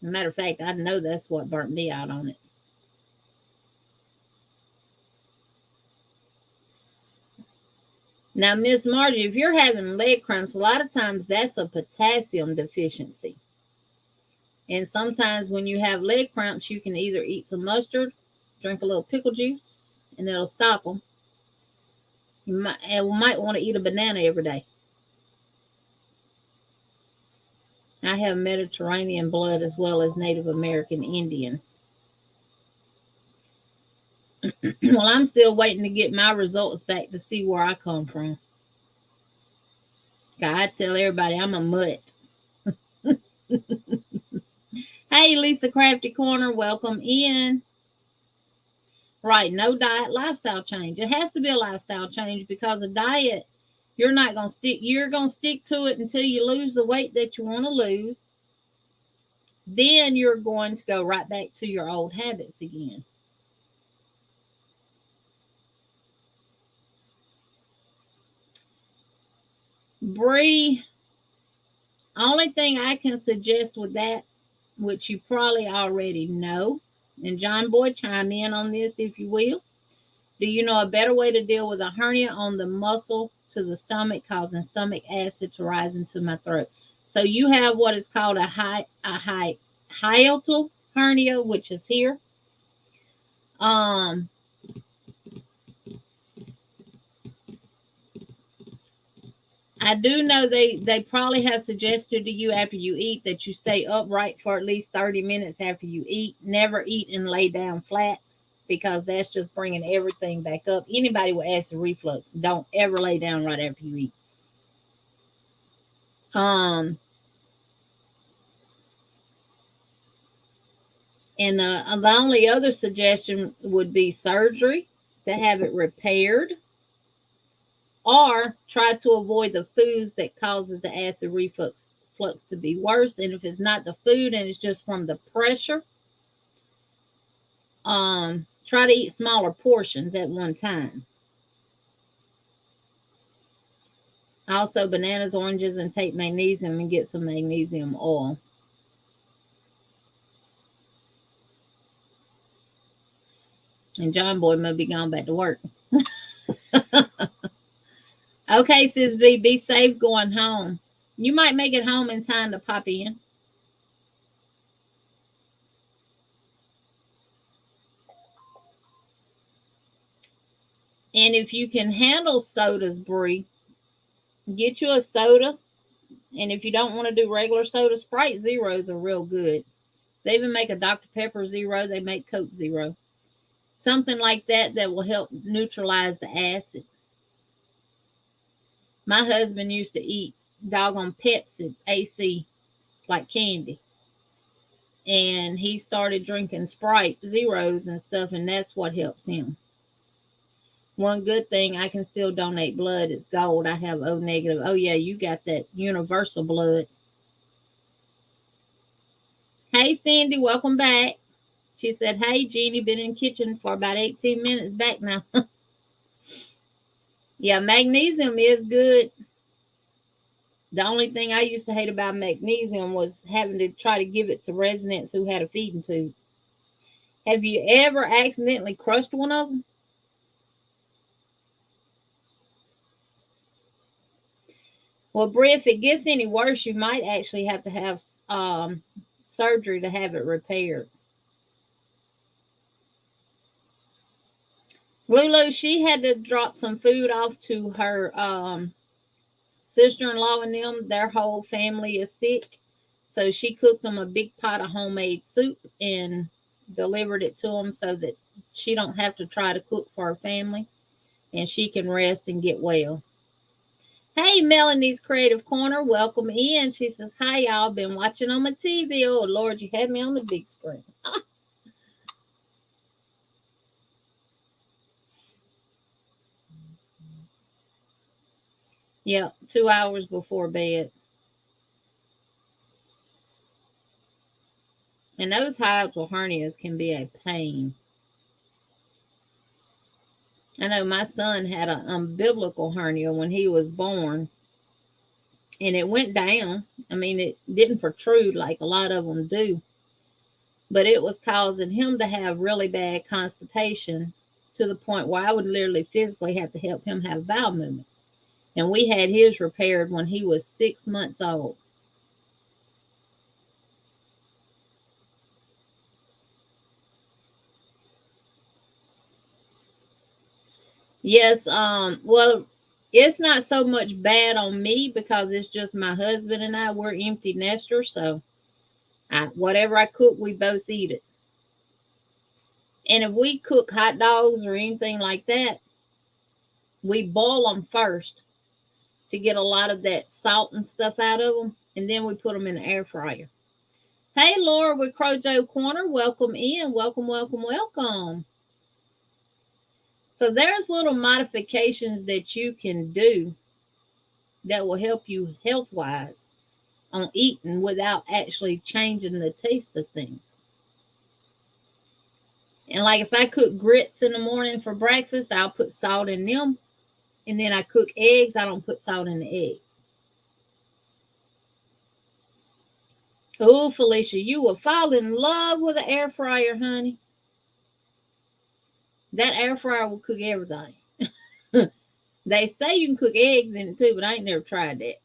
As a matter of fact, I know that's what burnt me out on it. Now, Miss Margie, if you're having leg cramps, a lot of times that's a potassium deficiency. And sometimes when you have leg cramps, you can either eat some mustard, drink a little pickle juice, and it'll stop them. You might want to eat a banana every day. I have Mediterranean blood as well as Native American Indian. Well, I'm still waiting to get my results back to see where I come from. I tell everybody I'm a mutt. Hey, Lisa Crafty Corner, welcome in. Right, no diet, lifestyle change. It has to be a lifestyle change because a diet, you're not going to stick. You're going to stick to it until you lose the weight that you want to lose. Then you're going to go right back to your old habits again. Bree, only thing I can suggest with that, which you probably already know, and John Boy, chime in on this if you will. Do you know a better way to deal with a hernia on the muscle to the stomach, causing stomach acid to rise into my throat? So you have what is called a hiatal hernia, which is here. I do know they probably have suggested to you after you eat that you stay upright for at least 30 minutes after you eat. Never eat and lay down flat because that's just bringing everything back up. Anybody with acid reflux, don't ever lay down right after you eat. And the only other suggestion would be surgery to have it repaired, or try to avoid the foods that causes the acid reflux to be worse. And if it's not the food and it's just from the pressure, try to eat smaller portions at one time. Also, bananas, oranges, and take magnesium and get some magnesium oil. And John Boy may be going back to work. Okay, Sis V, be safe going home. You might make it home in time to pop in. And if you can handle sodas, Bree, get you a soda. And if you don't want to do regular soda, Sprite Zeros are real good. They even make a Dr. Pepper Zero. They make Coke Zero. Something like that will help neutralize the acid. My husband used to eat doggone Pepsi AC like candy. And he started drinking Sprite Zeros and stuff, and that's what helps him. One good thing, I can still donate blood. It's gold. I have O negative. Oh, yeah, you got that universal blood. Hey, Cindy, welcome back. She said, hey, Jeannie, been in the kitchen for about 18 minutes, back now. Yeah, magnesium is good. The only thing I used to hate about magnesium was having to try to give it to residents who had a feeding tube. Have you ever accidentally crushed one of them? Well, Brie, if it gets any worse, you might actually have to have surgery to have it repaired. Lulu, she had to drop some food off to her sister-in-law and them. Their whole family is sick. So she cooked them a big pot of homemade soup and delivered it to them so that she don't have to try to cook for her family and she can rest and get well. Hey, Melanie's Creative Corner. Welcome in. She says, hi, y'all. Been watching on my TV. Oh, Lord, you had me on the big screen. Yeah, 2 hours before bed. And those hiatal hernias can be a pain. I know my son had an umbilical hernia when he was born. And it went down. I mean, it didn't protrude like a lot of them do. But it was causing him to have really bad constipation to the point where I would literally physically have to help him have bowel movement. And we had his repaired when he was 6 months old. Yes, well, it's not so much bad on me because it's just my husband and I. We're empty nesters, so whatever I cook, we both eat it. And if we cook hot dogs or anything like that, we boil them first to get a lot of that salt and stuff out of them, and then we put them in the air fryer. Hey, Laura with Crojo Corner, welcome in. Welcome, welcome, welcome. So there's little modifications that you can do that will help you health-wise on eating without actually changing the taste of things. And like if I cook grits in the morning for breakfast, I'll put salt in them. And then I cook eggs, I don't put salt in the eggs. Oh, Felicia, you will fall in love with an air fryer, honey. That air fryer will cook everything. They say you can cook eggs in it too, but I ain't never tried that.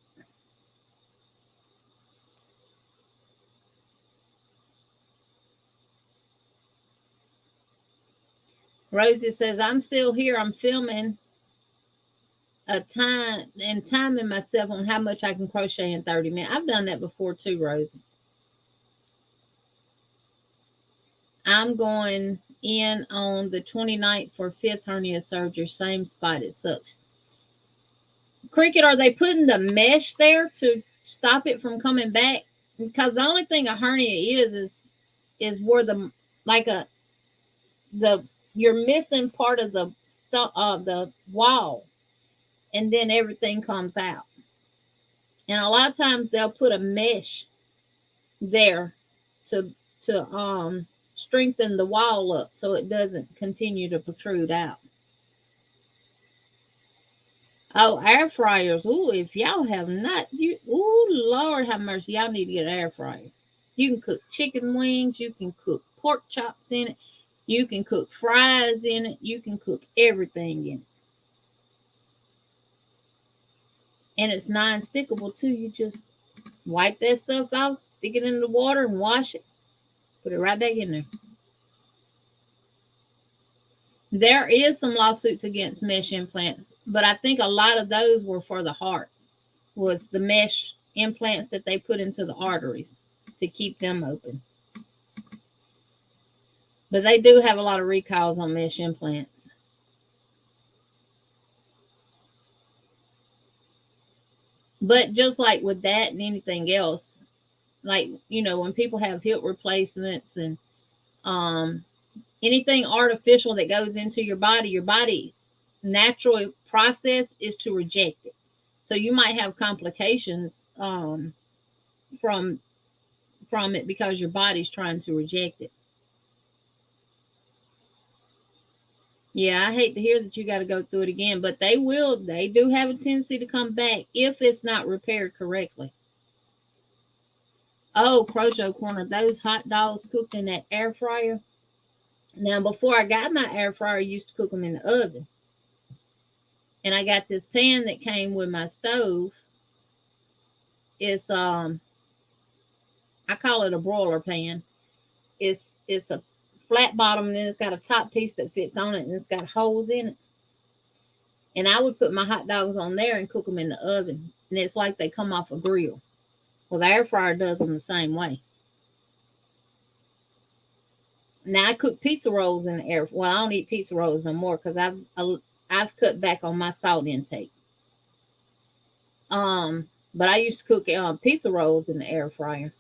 Rosie says, I'm still here. I'm filming timing myself on how much I can crochet in 30 minutes. I've done that before too, Rosie. I'm going in on the 29th for 5th hernia surgery. Same spot. It sucks. Cricket, are they putting the mesh there to stop it from coming back? Because the only thing a hernia is where the like a the you're missing part of the wall, and then everything comes out. And a lot of times they'll put a mesh there to strengthen the wall up so it doesn't continue to protrude out. Oh, air fryers. Ooh, if y'all have not, Lord have mercy, y'all need to get an air fryer. You can cook chicken wings, you can cook pork chops in it, you can cook fries in it, you can cook everything in it. And it's non-stickable too. You just wipe that stuff out, stick it in the water and wash it. Put it right back in there. There is some lawsuits against mesh implants, but I think a lot of those were for the heart. Was the mesh implants that they put into the arteries to keep them open. But they do have a lot of recalls on mesh implants. But just like with that and anything else, like, when people have hip replacements and anything artificial that goes into your body's natural process is to reject it. So you might have complications from it because your body's trying to reject it. Yeah, I hate to hear that you got to go through it again, but they do have a tendency to come back if it's not repaired correctly. Oh, Crojo Corner, those hot dogs cooked in that air fryer. Now, before I got my air fryer, I used to cook them in the oven. And I got this pan that came with my stove. It's I call it a broiler pan. It's a flat bottom, and then it's got a top piece that fits on it, and it's got holes in it. And I would put my hot dogs on there and cook them in the oven, and it's like they come off a grill. Well, the air fryer does them the same way. Now I cook pizza rolls in the air. Well, I don't eat pizza rolls no more because I've cut back on my salt intake. But I used to cook pizza rolls in the air fryer.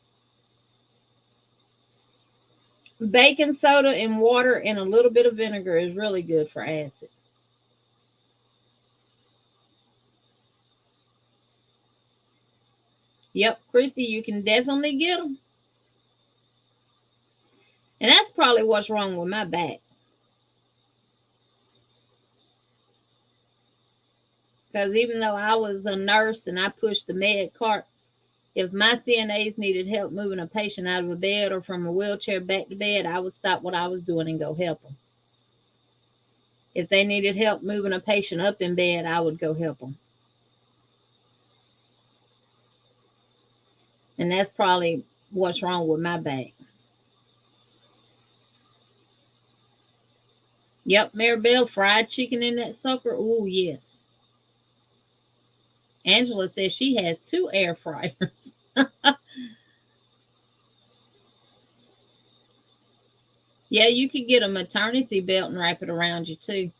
Baking soda and water and a little bit of vinegar is really good for acid. Yep, Christy, you can definitely get them. And that's probably what's wrong with my back. Because even though I was a nurse and I pushed the med cart, if my CNAs needed help moving a patient out of a bed or from a wheelchair back to bed, I would stop what I was doing and go help them. If they needed help moving a patient up in bed, I would go help them. And that's probably what's wrong with my back. Yep, Maribel, fried chicken in that sucker. Ooh, yes. Angela says she has 2 air fryers. Yeah, you could get a maternity belt and wrap it around you too.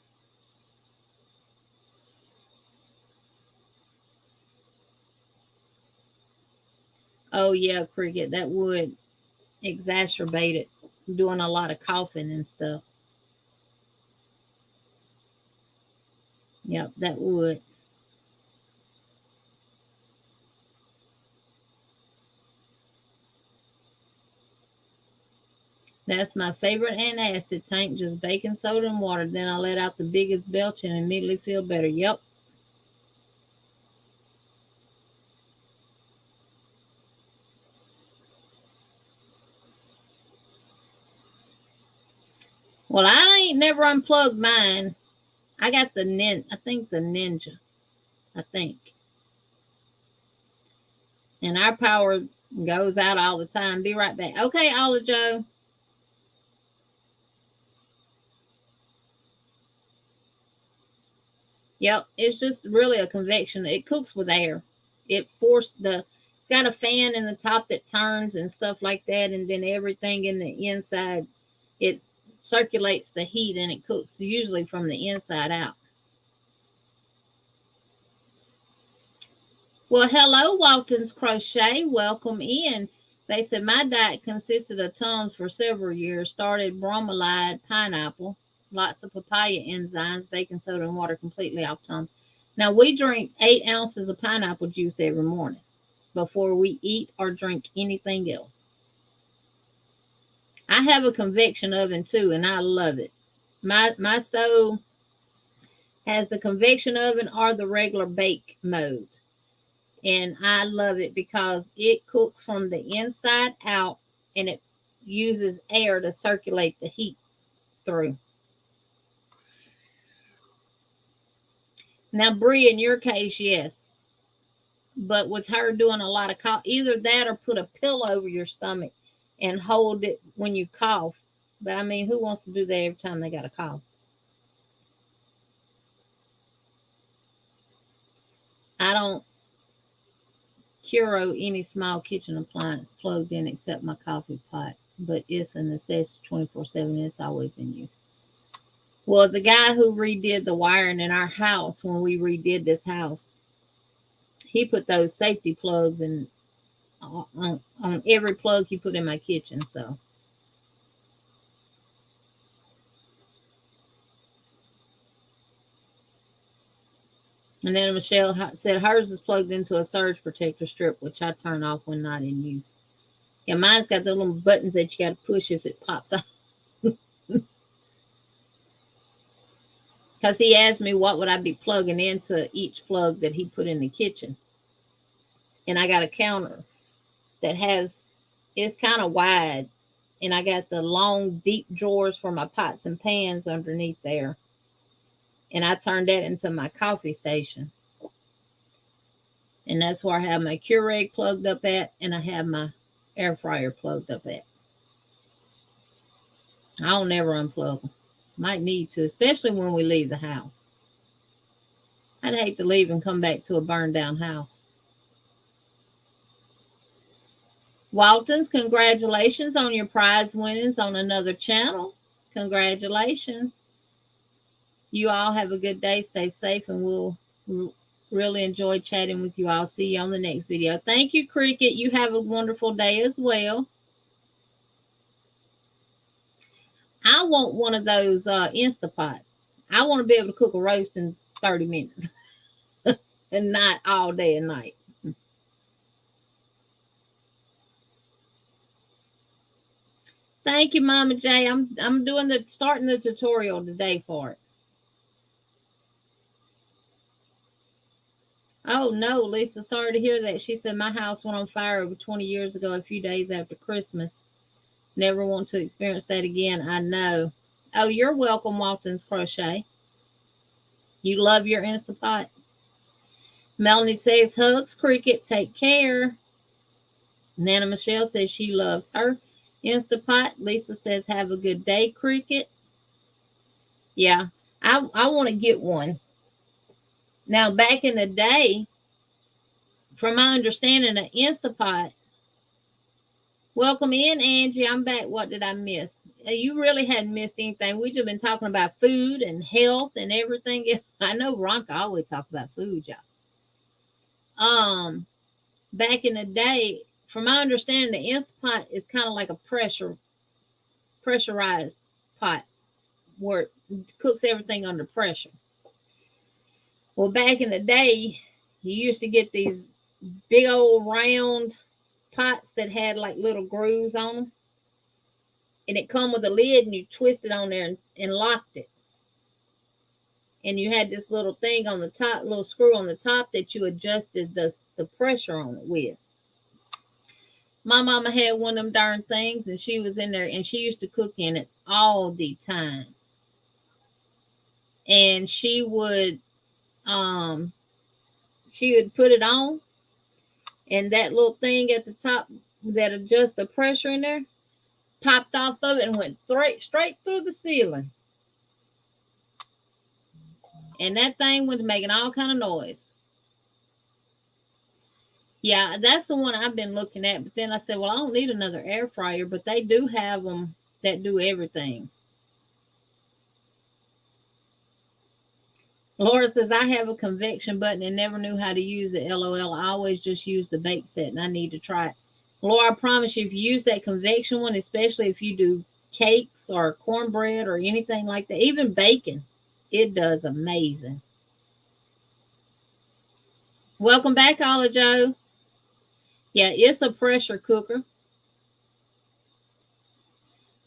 Oh yeah, Cricket, that would exacerbate it, doing a lot of coughing and stuff. Yep, that would. That's my favorite antacid tank, just baking soda and water. Then I let out the biggest belch and immediately feel better. Yep. Well, I ain't never unplugged mine. I got the I think the Ninja. I think. And our power goes out all the time. Be right back. Okay, Ola Joe. Yep, it's just really a convection. It cooks with air. It's got a fan in the top that turns and stuff like that, and then everything in the inside, it circulates the heat and it cooks usually from the inside out. Well, hello, Walton's Crochet. Welcome in. They said, my diet consisted of Tums for several years. Started bromelide, pineapple, lots of papaya enzymes, baking soda, and water completely off Tums. Now, we drink 8 ounces of pineapple juice every morning before we eat or drink anything else. I have a convection oven too, and I love it. My stove has the convection oven or the regular bake mode. And I love it because it cooks from the inside out and it uses air to circulate the heat through. Now, Brie, in your case, yes. But with her doing a lot of cough, either that or put a pillow over your stomach and hold it when you cough. But I mean, who wants to do that every time they got a cough? I don't Curo any small kitchen appliance plugged in except my coffee pot, but it's a necessity 24/7. It's always in use. Well, the guy who redid the wiring in our house when we redid this house, he put those safety plugs in on every plug he put in my kitchen. So and then Michelle said hers is plugged into a surge protector strip, which I turn off when not in use. Yeah, mine's got the little buttons that you got to push if it pops out. Because he asked me what would I be plugging into each plug that he put in the kitchen. And I got a counter that it's kind of wide. And I got the long, deep drawers for my pots and pans underneath there. And I turned that into my coffee station. And that's where I have my Keurig plugged up at, and I have my air fryer plugged up at. I don't never unplug them. Might need to, especially when we leave the house. I'd hate to leave and come back to a burned down house. Waltons, congratulations on your prize winnings on another channel. Congratulations. You all have a good day. Stay safe, and we'll really enjoy chatting with you. I'll see you on the next video. Thank you, Cricket. You have a wonderful day as well. I want one of those Instapots. I want to be able to cook a roast in 30 minutes and not all day and night. Thank you, Mama J. I'm starting the tutorial today for it. Oh no, Lisa, sorry to hear that. She said my house went on fire over 20 years ago, a few days after Christmas. Never want to experience that again. I know. Oh, you're welcome, Walton's Crochet. You love your Instapot. Melanie says, hugs, Cricket. Take care. Nana Michelle says she loves her Instapot. Lisa says, have a good day, Cricket. Yeah, I want to get one. Now, back in the day, from my understanding, an Instapot. Welcome in, Angie. I'm back. What did I miss? You really hadn't missed anything. We've just been talking about food and health and everything. I know Veronica always talks about food, y'all. Back in the day, from my understanding, the Instapot is kind of like a pressurized pot where it cooks everything under pressure. Well, back in the day, you used to get these big old round pots that had like little grooves on them, and it come with a lid, and you twist it on there and locked it, and you had this little thing on the top, little screw on the top that you adjusted the pressure on it with. My mama had one of them darn things, and she was in there, and she used to cook in it all the time. And she would put it on, and that little thing at the top that adjusts the pressure in there popped off of it and went straight through the ceiling. And that thing was making all kind of noise. Yeah, that's the one I've been looking at. But then I said, well, I don't need another air fryer, but they do have them that do everything. Laura says, I have a convection button and never knew how to use it. LOL. I always just use the bake set and I need to try it. Laura, I promise you, if you use that convection one, especially if you do cakes or cornbread or anything like that, even bacon, it does amazing. Welcome back, Olive Joe. Yeah, it's a pressure cooker.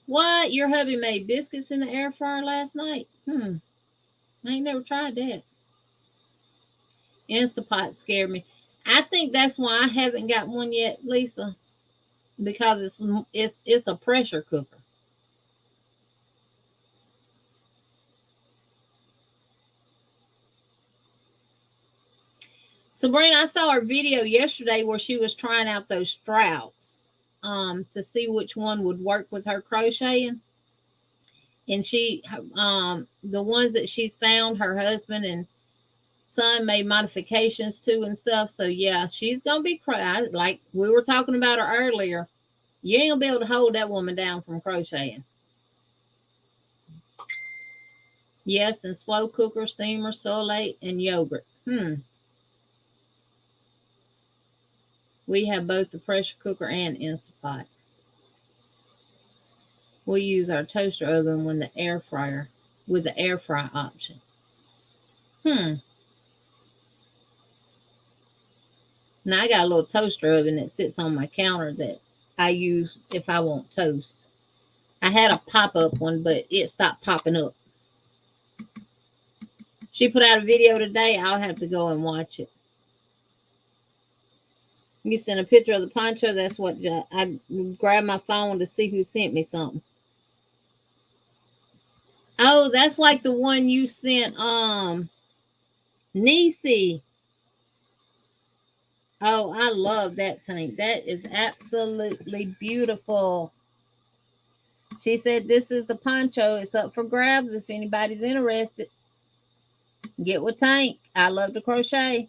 What? Your hubby made biscuits in the air fryer last night? I ain't never tried that. Instapot scared me. I think that's why I haven't got one yet, Lisa, because it's a pressure cooker. Sabrina, I saw her video yesterday where she was trying out those straps to see which one would work with her crocheting. And she the ones that she's found, her husband and son made modifications to and stuff. So yeah, she's gonna be like we were talking about her earlier. You ain't gonna be able to hold that woman down from crocheting. Yes, and slow cooker, steamer, solate, and yogurt. We have both the pressure cooker and Instapot. We'll use our toaster oven when the air fryer with the air fry option. Now I got a little toaster oven that sits on my counter that I use if I want toast. I had a pop-up one, but it stopped popping up. She put out a video today. I'll have to go and watch it. You sent a picture of the poncho. That's what I grabbed my phone to see who sent me something. Oh, that's like the one you sent Niecy. Oh, I love that tank. That is absolutely beautiful. She said this is the poncho. It's up for grabs if anybody's interested. Get with Tank. I love to crochet.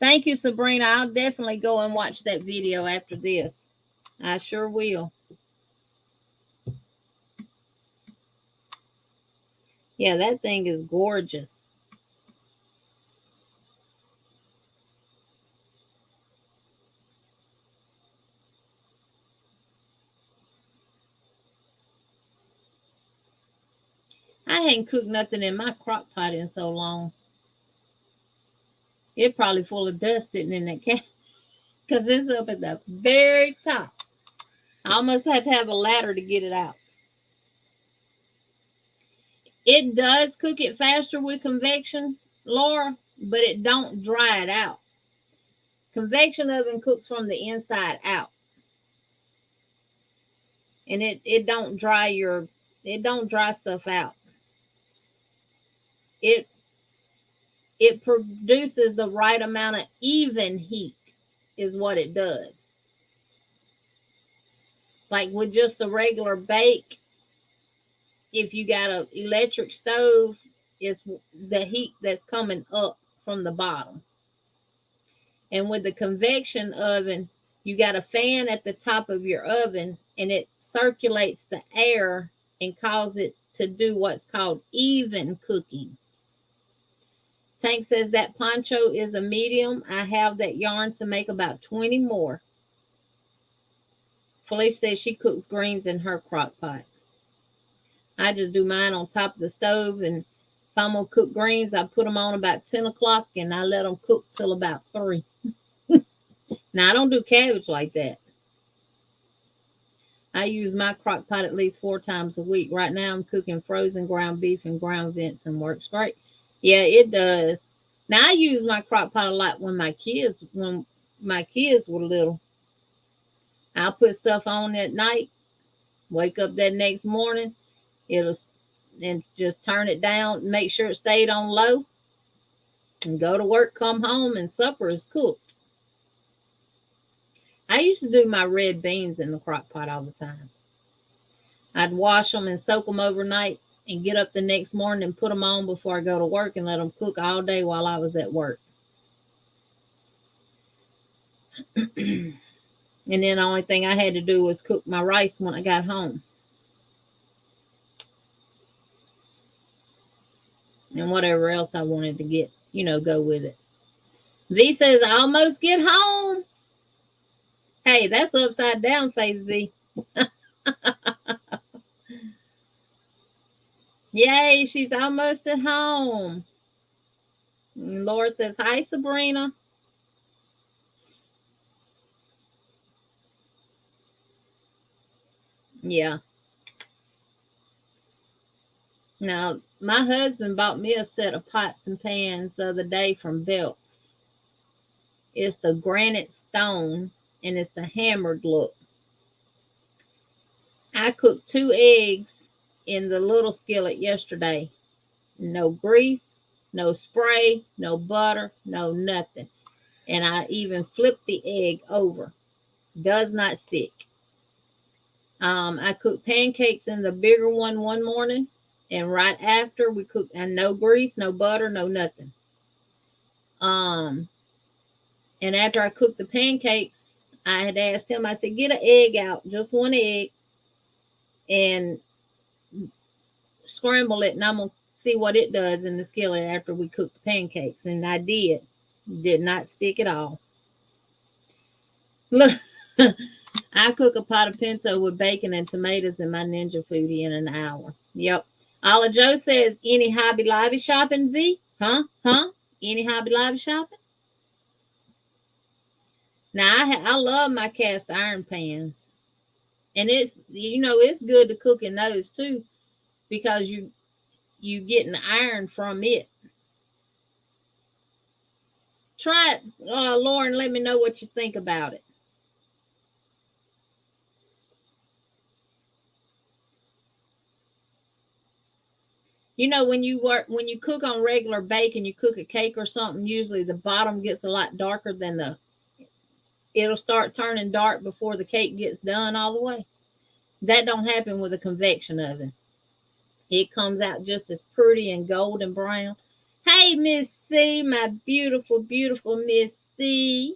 Thank you, Sabrina. I'll definitely go and watch that video after this. I sure will. Yeah, that thing is gorgeous. I hadn't cooked nothing in my crock pot in so long. It's probably full of dust sitting in that can because it's up at the very top. I almost had to have a ladder to get it out. It does cook it faster with convection, Laura, but it don't dry it out. Convection oven cooks from the inside out. And it don't dry stuff out. It produces the right amount of even heat is what it does. Like with just the regular bake, if you got an electric stove, it's the heat that's coming up from the bottom. And with the convection oven, you got a fan at the top of your oven and it circulates the air and causes it to do what's called even cooking. Tank says that poncho is a medium. I have that yarn to make about 20 more. Felicia says she cooks greens in her crock pot. I just do mine on top of the stove, and if I'm going to cook greens, I put them on about 10 o'clock, and I let them cook till about 3. Now, I don't do cabbage like that. I use my crock pot at least 4 times a week. Right now, I'm cooking frozen ground beef and ground venison. Works great. Yeah, it does. Now, I use my crock pot a lot when my kids were little. I'll put stuff on at night, wake up that next morning, and just turn it down, make sure it stayed on low, and go to work, come home, and supper is cooked. I used to do my red beans in the crock pot all the time. I'd wash them and soak them overnight and get up the next morning and put them on before I go to work and let them cook all day while I was at work. And then the only thing I had to do was cook my rice when I got home. and whatever else I wanted to get, go with it. V says, I almost get home. Hey, that's upside down face, V. Yay, she's almost at home. And Laura says, hi, Sabrina. Yeah. Now, my husband bought me a set of pots and pans the other day from Belk's. It's the granite stone, and it's the hammered look. I cooked 2 eggs in the little skillet yesterday. No grease, no spray, no butter, no nothing. And I even flipped the egg over. Does not stick. I cooked pancakes in the bigger one morning, and right after we cooked, and no grease, no butter, no nothing. And after I cooked the pancakes, I had asked him, I said, get an egg out, just 1 egg, and scramble it, and I'm going to see what it does in the skillet after we cook the pancakes. And I did not stick at all. Look, I cook a pot of pinto with bacon and tomatoes in my Ninja Foodie in an hour. Yep. Alla Joe says, any Hobby Lobby shopping, V? Huh? Any Hobby Lobby shopping? Now, I love my cast iron pans. And it's, it's good to cook in those too, because you get an iron from it. Try it, Lauren. Let me know what you think about it. When you cook on regular bacon, you cook a cake or something, usually the bottom gets a lot darker than it'll start turning dark before the cake gets done all the way. That don't happen with a convection oven. It comes out just as pretty and golden brown. Hey, Miss C, my beautiful, beautiful Miss C.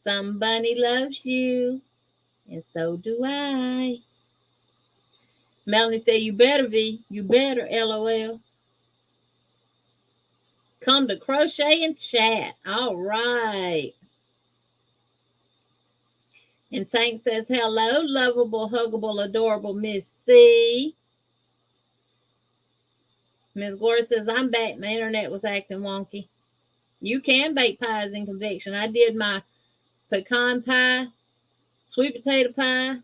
Somebody loves you, and so do I. Melanie said, you better, V. You better, LOL. Come to crochet and chat. All right. And Tank says, hello, lovable, huggable, adorable Miss C. Miss Gloria says, I'm back. My internet was acting wonky. You can bake pies in convection. I did my pecan pie, sweet potato pie,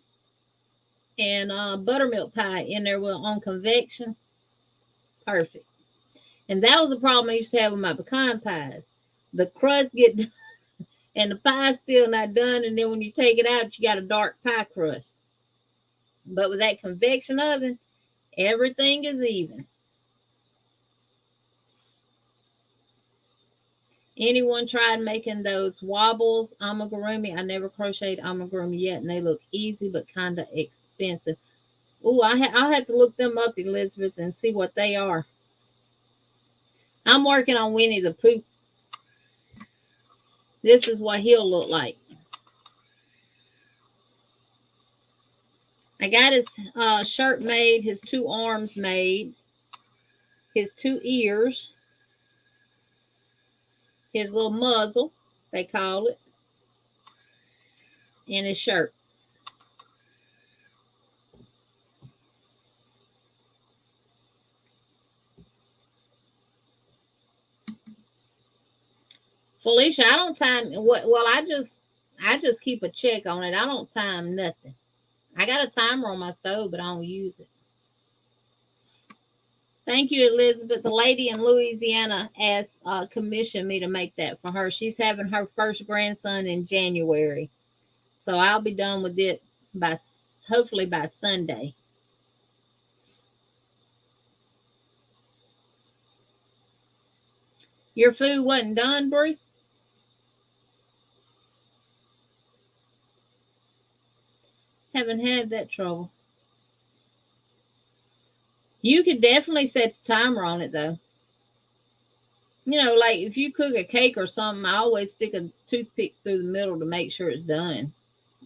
and buttermilk pie in there on convection. Perfect. And that was the problem I used to have with my pecan pies. The crust get and the pie's still not done, and then when you take it out, you got a dark pie crust. But with that convection oven, everything is even. Anyone tried making those wobbles amigurumi? I never crocheted amigurumi yet, and they look easy but kind of expensive. Ooh, I'll have to look them up, Elizabeth, and see what they are. I'm working on Winnie the Pooh. This is what he'll look like. I got his shirt made, his 2 arms made, his 2 ears, his little muzzle, they call it, and his shirt. Felicia, I don't time. Well, I just keep a check on it. I don't time nothing. I got a timer on my stove, but I don't use it. Thank you, Elizabeth. The lady in Louisiana asked, commissioned me to make that for her. She's having her first grandson in January, so I'll be done with it hopefully by Sunday. Your food wasn't done, Brie? Haven't had that trouble. You could definitely set the timer on it, though. Like if you cook a cake or something, I always stick a toothpick through the middle to make sure it's done.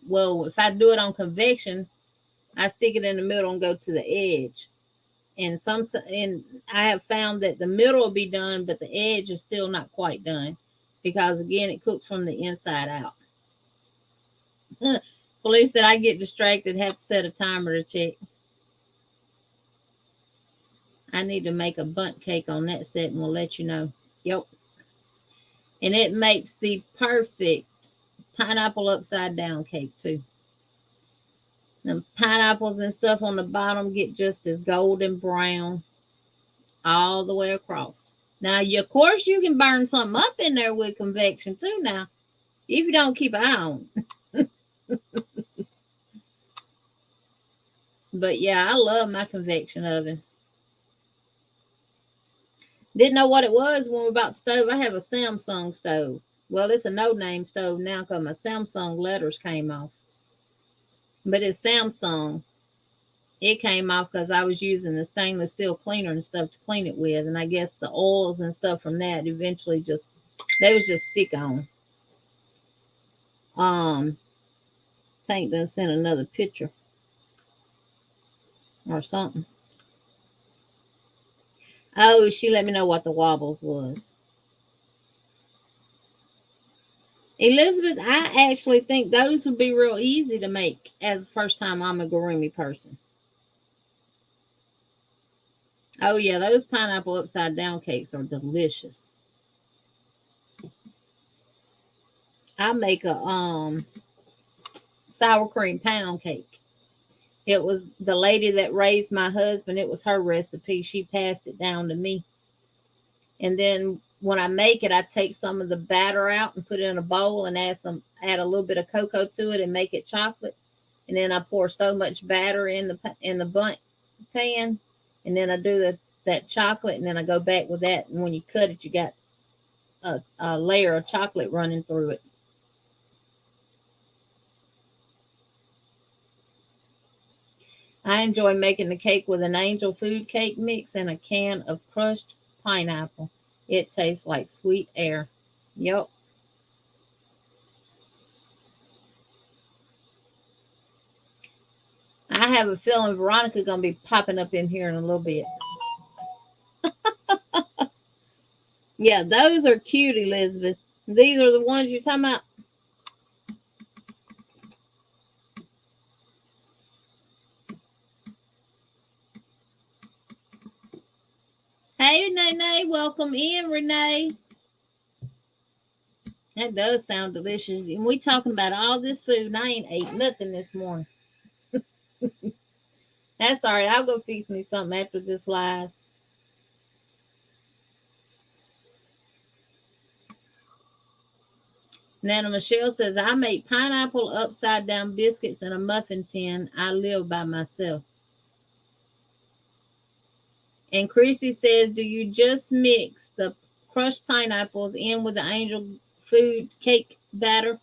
Well, if I do it on convection, I stick it in the middle and go to the edge. And I have found that the middle will be done, but the edge is still not quite done because again it cooks from the inside out. Police said I get distracted, have to set a timer to check. I need to make a bundt cake on that set and we'll let you know. Yep. And it makes the perfect pineapple upside down cake too. The pineapples and stuff on the bottom get just as golden brown all the way across. Now, of course, you can burn something up in there with convection too now, if you don't keep an eye on it. But yeah, I love my convection oven. Didn't know what it was when we bought the stove. I have a Samsung stove. Well, it's a no-name stove now because my Samsung letters came off. But it's Samsung. It came off because I was using the stainless steel cleaner and stuff to clean it with. And I guess the oils and stuff from that eventually they was just stick on. Tank done sent another picture or something. Oh, she let me know what the wobbles was. Elizabeth, I actually think those would be real easy to make as the first time amigurumi person. Oh, yeah, those pineapple upside down cakes are delicious. I make a sour cream pound cake. It was the lady that raised my husband. It was her recipe. She passed it down to me. And then when I make it, I take some of the batter out and put it in a bowl and add a little bit of cocoa to it and make it chocolate. And then I pour so much batter in the bundt pan, and then I do that chocolate, and then I go back with that. And when you cut it, you got a layer of chocolate running through it. I enjoy making the cake with an angel food cake mix and a can of crushed pineapple. It tastes like sweet air. Yep. I have a feeling Veronica gonna be popping up in here in a little bit. Yeah, those are cute, Elizabeth. These are the ones you're talking about. Hey, Nene, welcome in, Renee. That does sound delicious. And we talking about all this food, and I ain't ate nothing this morning. That's all right. I'll go fix me something after this live. Nana Michelle says, I make pineapple upside down biscuits in a muffin tin. I live by myself. And Chrissy says, do you just mix the crushed pineapples in with the angel food cake batter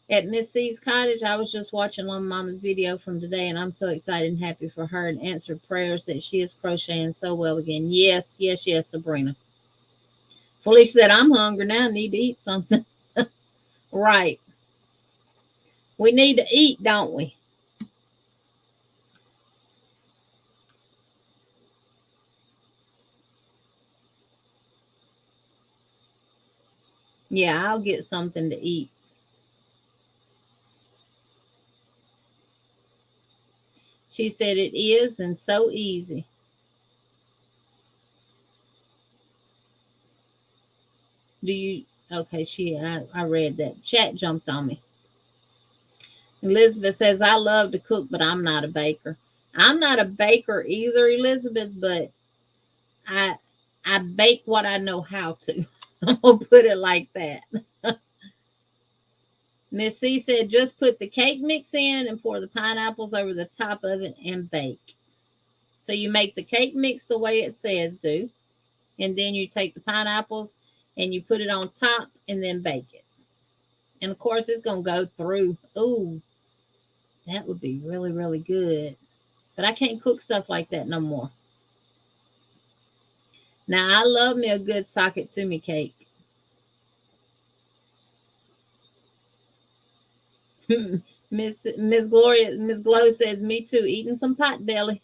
at Miss C's cottage? I was just watching Lone Mama's video from today, and I'm so excited and happy for her and answered prayers that she is crocheting so well again. Yes, yes, yes, Sabrina. Felicia said, I'm hungry now. I need to eat something. Right. We need to eat, don't we? Yeah, I'll get something to eat. She said it is, and so easy. Do you? Okay, I read that. Chat jumped on me. Elizabeth says, I love to cook, but I'm not a baker. I'm not a baker either, Elizabeth, but I bake what I know how to. I'm going to put it like that. Miss C said, just put the cake mix in and pour the pineapples over the top of it and bake. So you make the cake mix the way it says do. And then you take the pineapples and you put it on top and then bake it. And of course, it's going to go through. Ooh, that would be really, really good. But I can't cook stuff like that no more. Now, I love me a good socket to me cake. Miss Gloria, Miss Glow says, me too, eating some pot belly.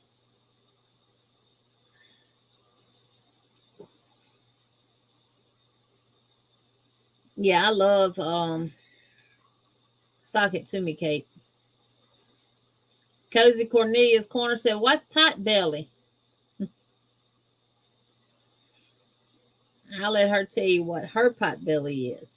Yeah, I love socket to me cake. Cozy Cornelia's Corner said, "What's pot belly?" I'll let her tell you what her pot belly is.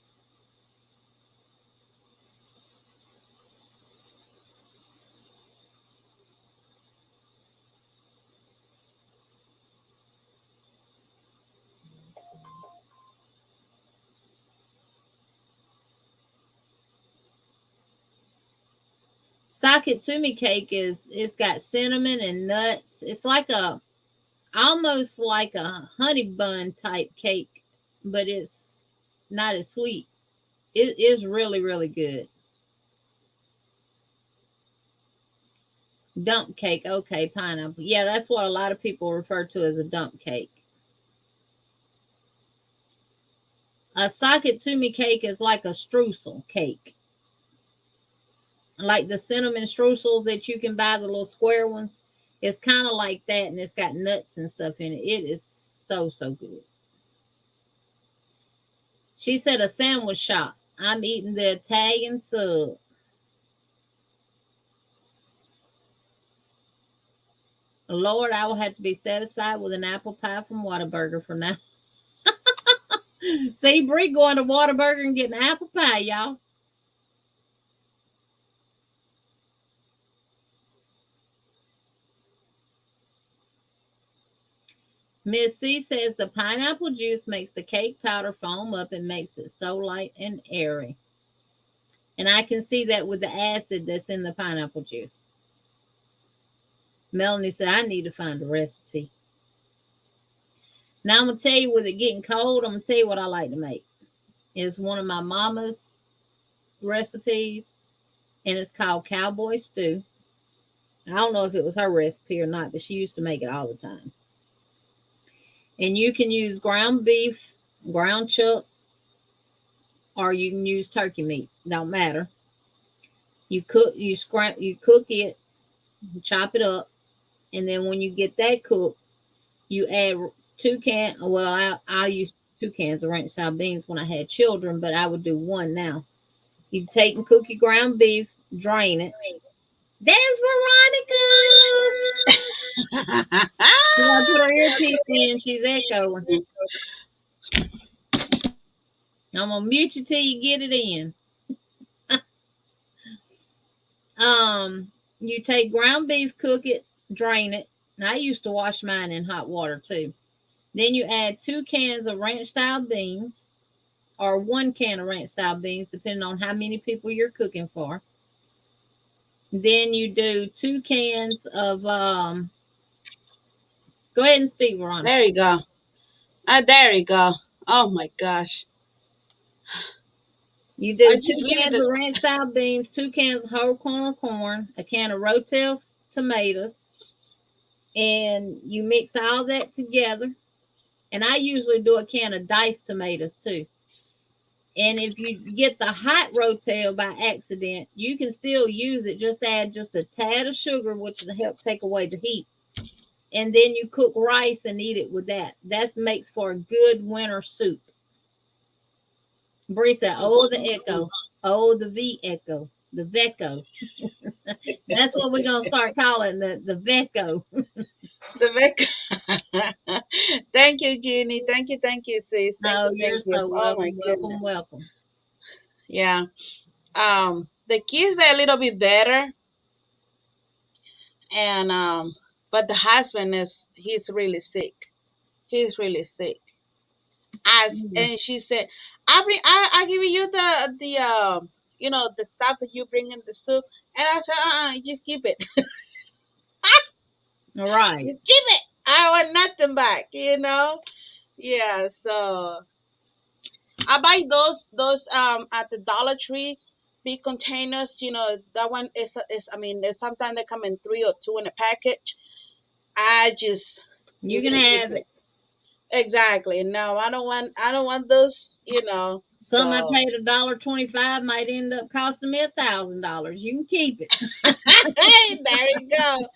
Socket to me cake it's got cinnamon and nuts. It's like a almost like a honey bun type cake, but it's not as sweet. It is really, really good. Dump cake, okay, pineapple. Yeah, that's what a lot of people refer to as a dump cake. A socket to me cake is like a streusel cake, like the cinnamon streusels that you can buy, the little square ones. It's kind of like that, and it's got nuts and stuff in it. It is so, so good. She said a sandwich shop. I'm eating the Italian sub. Lord, I will have to be satisfied with an apple pie from Whataburger for now. See, Bree going to Whataburger and getting apple pie, y'all. Miss C says the pineapple juice makes the cake powder foam up and makes it so light and airy. And I can see that with the acid that's in the pineapple juice. Melanie said, I need to find a recipe. Now I'm going to tell you, with it getting cold, I'm going to tell you what I like to make. It's one of my mama's recipes, and it's called cowboy stew. I don't know if it was her recipe or not, but she used to make it all the time. And you can use ground beef, ground chuck, or you can use turkey meat. Don't matter. You cook it, chop it up, and then when you get that cooked, you add 2 cans. Well, I used 2 cans of ranch style beans when I had children, but I would do 1 now. You take and cook your ground beef, drain it. There's Veronica. She want to put her earpiece in. She's echoing. I'm gonna mute you till you get it in. You take ground beef, cook it, drain it. Now, I used to wash mine in hot water too. Then you add 2 cans of ranch style beans, or 1 can of ranch style beans, depending on how many people you're cooking for. Then you do 2 cans of go ahead and speak, Veronica. There you go. There you go. Oh my gosh. You do 2 cans of ranch style beans, 2 cans of whole corn, a can of Rotel tomatoes, and you mix all that together. And I usually do a can of diced tomatoes too. And if you get the hot Rotel by accident, you can still use it. Just add just a tad of sugar, which will help take away the heat. And then you cook rice and eat it with that. That makes for a good winter soup. Bree said, oh, the echo. Oh, the V echo. The Veco. That's what we're going to start calling the Veco. The Veco. Thank you, Jeannie. Thank you, sis. You're so welcome, welcome. Yeah. The kids are a little bit better. And but the husband he's really sick. He's really sick. And she said, I give you the the stuff that you bring in the soup. And I said, just keep it. All right. Just keep it. I want nothing back, Yeah, so I buy those at the Dollar Tree, big containers. That one is I mean, there's sometimes they come in 3 or 2 in a package. You can have it. Exactly. No, I don't want those, Some I paid $1.25 might end up costing me $1,000. You can keep it. Hey, there you go.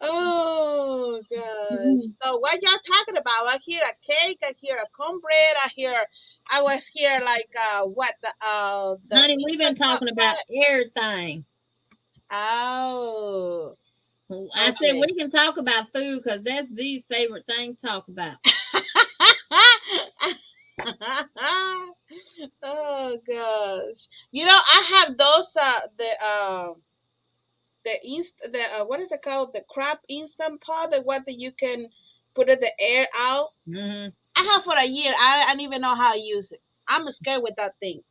Oh gosh. So what y'all talking about? I hear a cake, I hear a cornbread, I hear I was here like what the Honey, we've been talking about everything. Oh. I said we can talk about food because that's V's favorite thing to talk about. Oh gosh. I have those what is it called? The crab instant pot, the one that you can put the air out. Mm-hmm. I have for a year. I don't even know how to use it. I'm scared with that thing.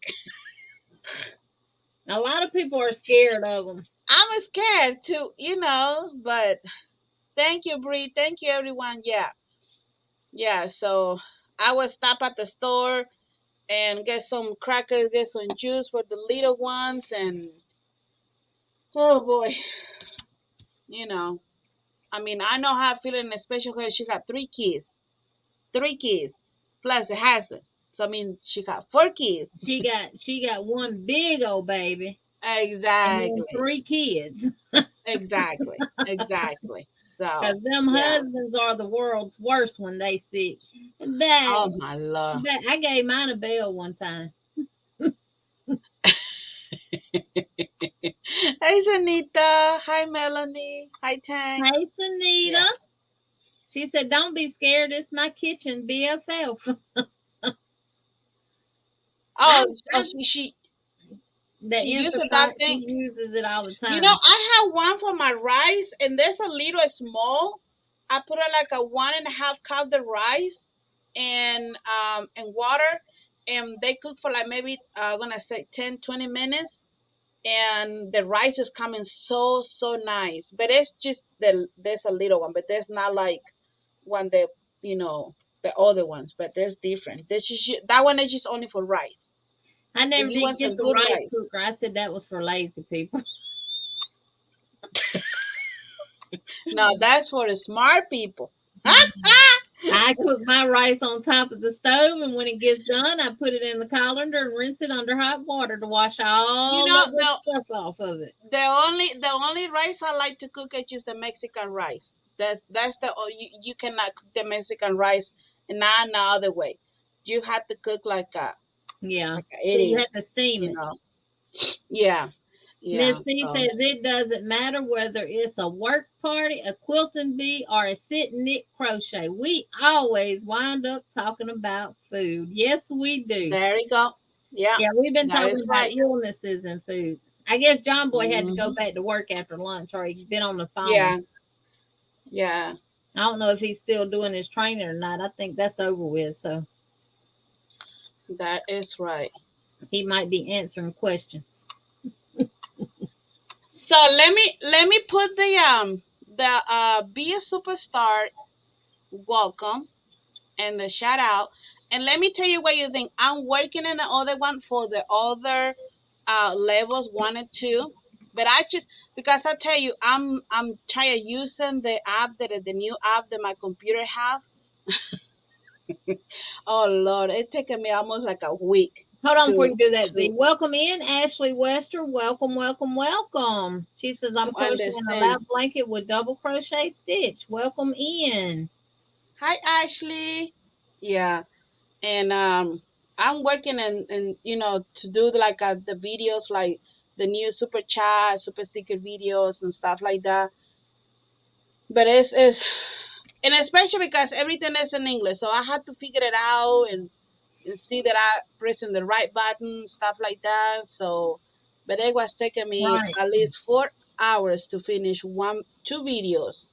A lot of people are scared of them. I'm scared too, but thank you, Bree. Thank you, everyone. Yeah. Yeah, so I will stop at the store and get some crackers, get some juice for the little ones, and oh boy, I mean, I know how I feel, especially because she got three kids, plus a husband. So I mean, she got 4 kids. She got one big old baby. Exactly. And 3 kids. Exactly. So, because them husbands are the world's worst when they sick. Oh my Lord! I gave mine a bell one time. Hey, Zanita. Hi, Melanie. Hi, Tank. Hey, Zanita. Yeah. She said, "Don't be scared. It's my kitchen, BFF." She uses that thing. She uses it all the time. I have one for my rice, and there's a little small. I put it like a 1.5 cup of rice and water, and they cook for like maybe I'm gonna say 10-20 minutes, and the rice is coming so nice. But it's just there's a little one, but there's not like one that the other ones, but there's different. That one is just only for rice. I never did get the rice cooker. I said that was for lazy people. No, that's for the smart people. I cook my rice on top of the stove, and when it gets done, I put it in the colander and rinse it under hot water to wash all the stuff off of it. The only rice I like to cook is just the Mexican rice. That's you cannot cook the Mexican rice and not the other way. You have to cook like a so you have to steam it. Yeah. Miss C says it doesn't matter whether it's a work party, a quilting bee, or a sit and knit crochet. We always wind up talking about food. Yes, we do. There you go. Yeah. Yeah, we've been talking about illnesses and food. I guess John Boy had to go back to work after lunch, or he's been on the phone. Yeah. I don't know if he's still doing his training or not. I think that's over with. So that is right. He might be answering questions. So let me put the Be a Superstar welcome and the shout out, and let me tell you what you think. I'm working on the other one for the other levels 1 and 2, but because I tell you I'm trying using the app the new app that my computer have. Oh Lord, it's taken me almost like a week. Hold on before you do that, V. Welcome in, Ashley Wester. Welcome. She says, I'm crocheting a lap blanket with double crochet stitch. Welcome in. Hi, Ashley. Yeah. And I'm working and to do like the videos, like the new super chat, super sticker videos and stuff like that. But it's and especially because everything is in English, so I had to figure it out and see that I pressing the right button, stuff like that. So, but it was taking me at least 4 hours to finish 2 videos,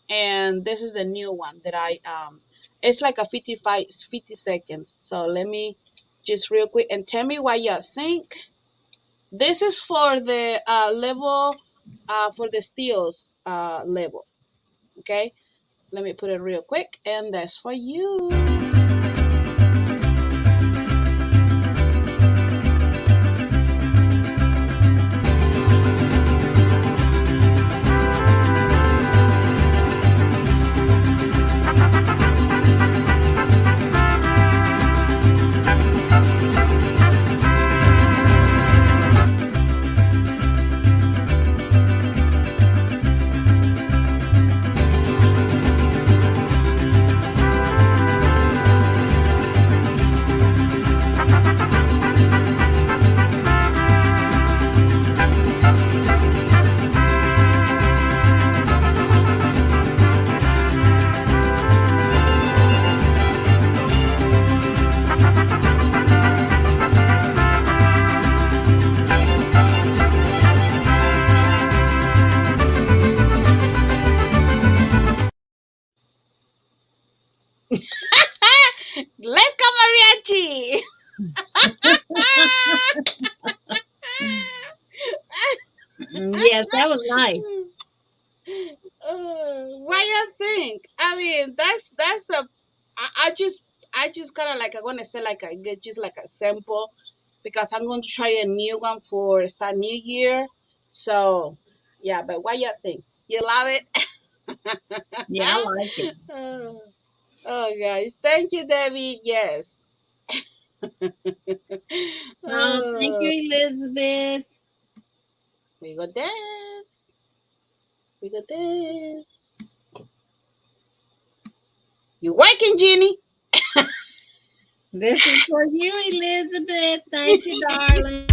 and this is a new one that I it's like a 50 seconds. So let me just real quick and tell me what you think. This is for the level for the steels level. Okay, let me put it real quick, and that's for you. Yes, that was nice. What you think? I mean, that's the. I just kind of like I want to say like I get just like a sample because I'm going to try a new one for start new year. So yeah, but what you think? You love it? Yeah, I like it. oh, oh, guys, thank you, Debbie. Yes. Oh, thank you, Oh, Elizabeth. we got dance. We got dance. You working, Jeannie? This is for you, Elizabeth. Thank you, darling.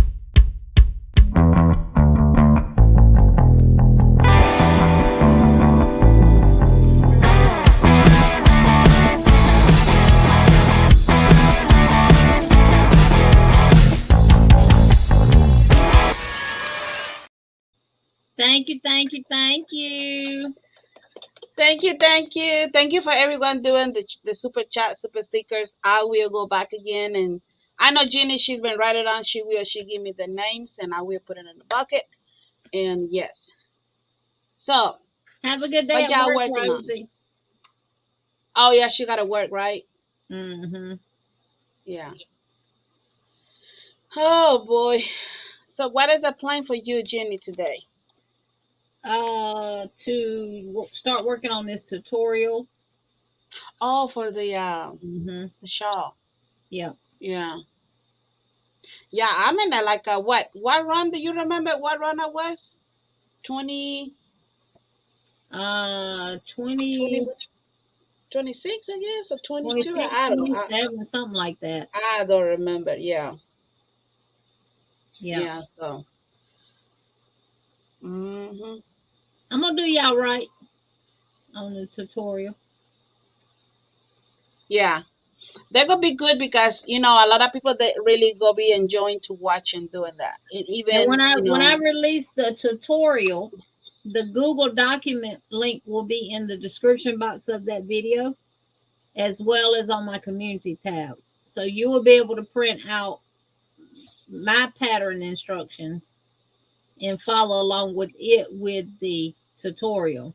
Thank you, thank you, thank you. Thank you for everyone doing the super chat, super stickers. I will go back again, and I know Jeannie. She's been writing on. She give me the names, and I will put it in the bucket. And yes. So Have a good day what at y'all work, working on? Rosie. Oh yeah, she got to work, right? Mm-hmm. Yeah. Oh boy. So what is the plan for you, Jeannie, today? To start working on this tutorial. Oh, for Mm-hmm. the shawl. Yep. Yeah. Yeah, I'm in a like a what run do you remember what run I was? 20 20 20, 26, I guess, or 22. 26, I don't 27, something like that. I don't remember. Yeah. Yeah. Yeah, so mhm. I'm gonna do y'all right on the tutorial. Yeah. They're gonna be good because a lot of people that really go be enjoying to watch and doing that. And And even, when I release the tutorial, the Google document link will be in the description box of that video, as well as on my community tab. So you will be able to print out my pattern instructions and follow along with it with the tutorial.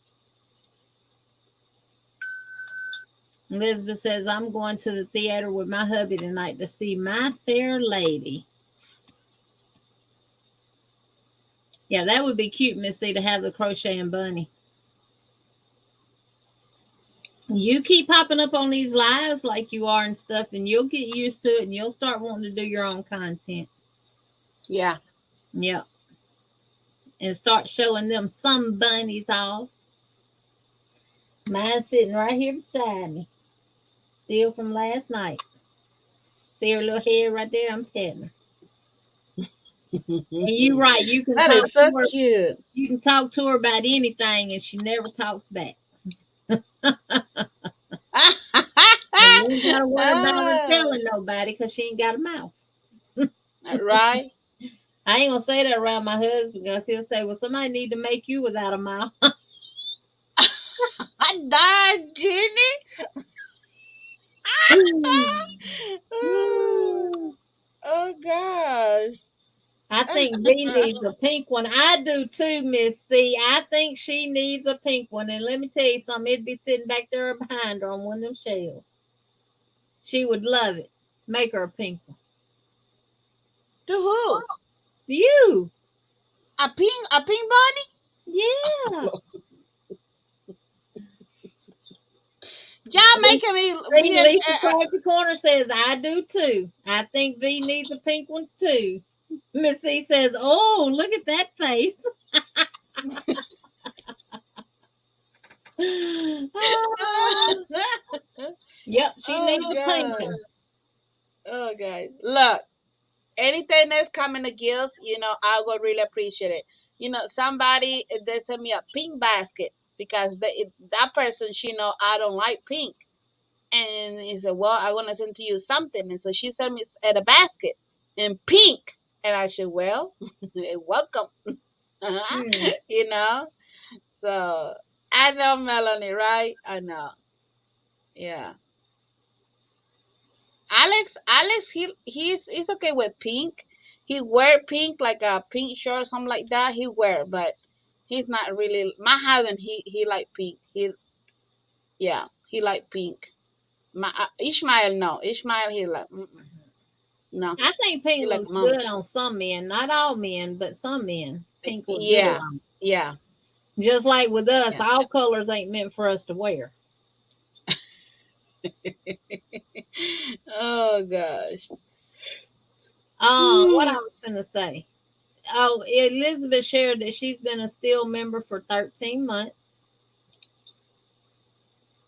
Elizabeth says, I'm going to the theater with my hubby tonight to see My Fair Lady. Yeah, that would be cute, Missy, to have the crocheting bunny. You keep popping up on these lives like you are and stuff, and you'll get used to it, and you'll start wanting to do your own content. yeah. Yep. And start showing them some bunnies off. Mine's sitting right here beside me. Still from last night. See her little head right there? I'm petting her. And you're right. You can That talk is so to her. cute. You can talk to her about anything, and she never talks back. And you ain't got to worry about her Ah, telling nobody because she ain't got a mouth. right? I ain't gonna say that around my husband because he'll say, "Well, somebody need to make you without a mouth." I died, Jeannie. Oh gosh. I think V needs a pink one. I do too, Miss C. I think she needs a pink one. And let me tell you something, it'd be sitting back there behind her on one of them shelves. She would love it. Make her a pink one. To who? You. A pink bunny? Yeah. Y'all making me See, be an Lisa Crafty Corner says, I do too. I think V needs a pink one too. Miss C says, oh, look at that face. Yep, she Oh needs a pink god. one. Oh guys. Look, anything that's coming a gift, I would really appreciate it. Somebody they sent me a pink basket because that person she know I don't like pink. And he said, well, I want to send to you something. And so she sent me at a basket in pink. And I said, well, welcome. Hmm. you know? So I know Melanie, right? I know. Yeah. Alex, he's okay with pink. He wear pink, like a pink shirt or something like that. He wear, but He's not really my husband. He like pink. He like pink. My Ishmael, no. Ishmael, he like no. I think He pink like looks mom. good on some men. Not all men, but some men. Pink look good Yeah, on. yeah, Just like with us, yeah. all colors ain't meant for us to wear. Oh gosh. What I was gonna say. Oh, Elizabeth shared that she's been a STEELE member for 13 months.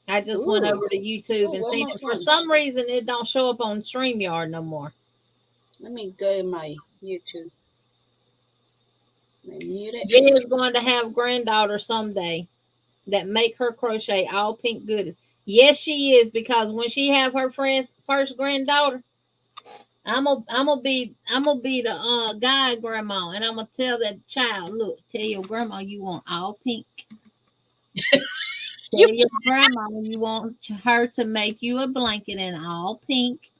I just went Ooh, over to YouTube and what seen more it. For fun? some reason, it don't show up on StreamYard no more. Let me go in my YouTube. Let me mute it. Jen is going to have granddaughter someday that make her crochet all pink goodies. Yes, she is, because when she have her first granddaughter, I'm gonna be the guy grandma, and I'm gonna tell that child, look, tell your grandma you want all pink. You Tell your grandma you want her to make you a blanket in all pink.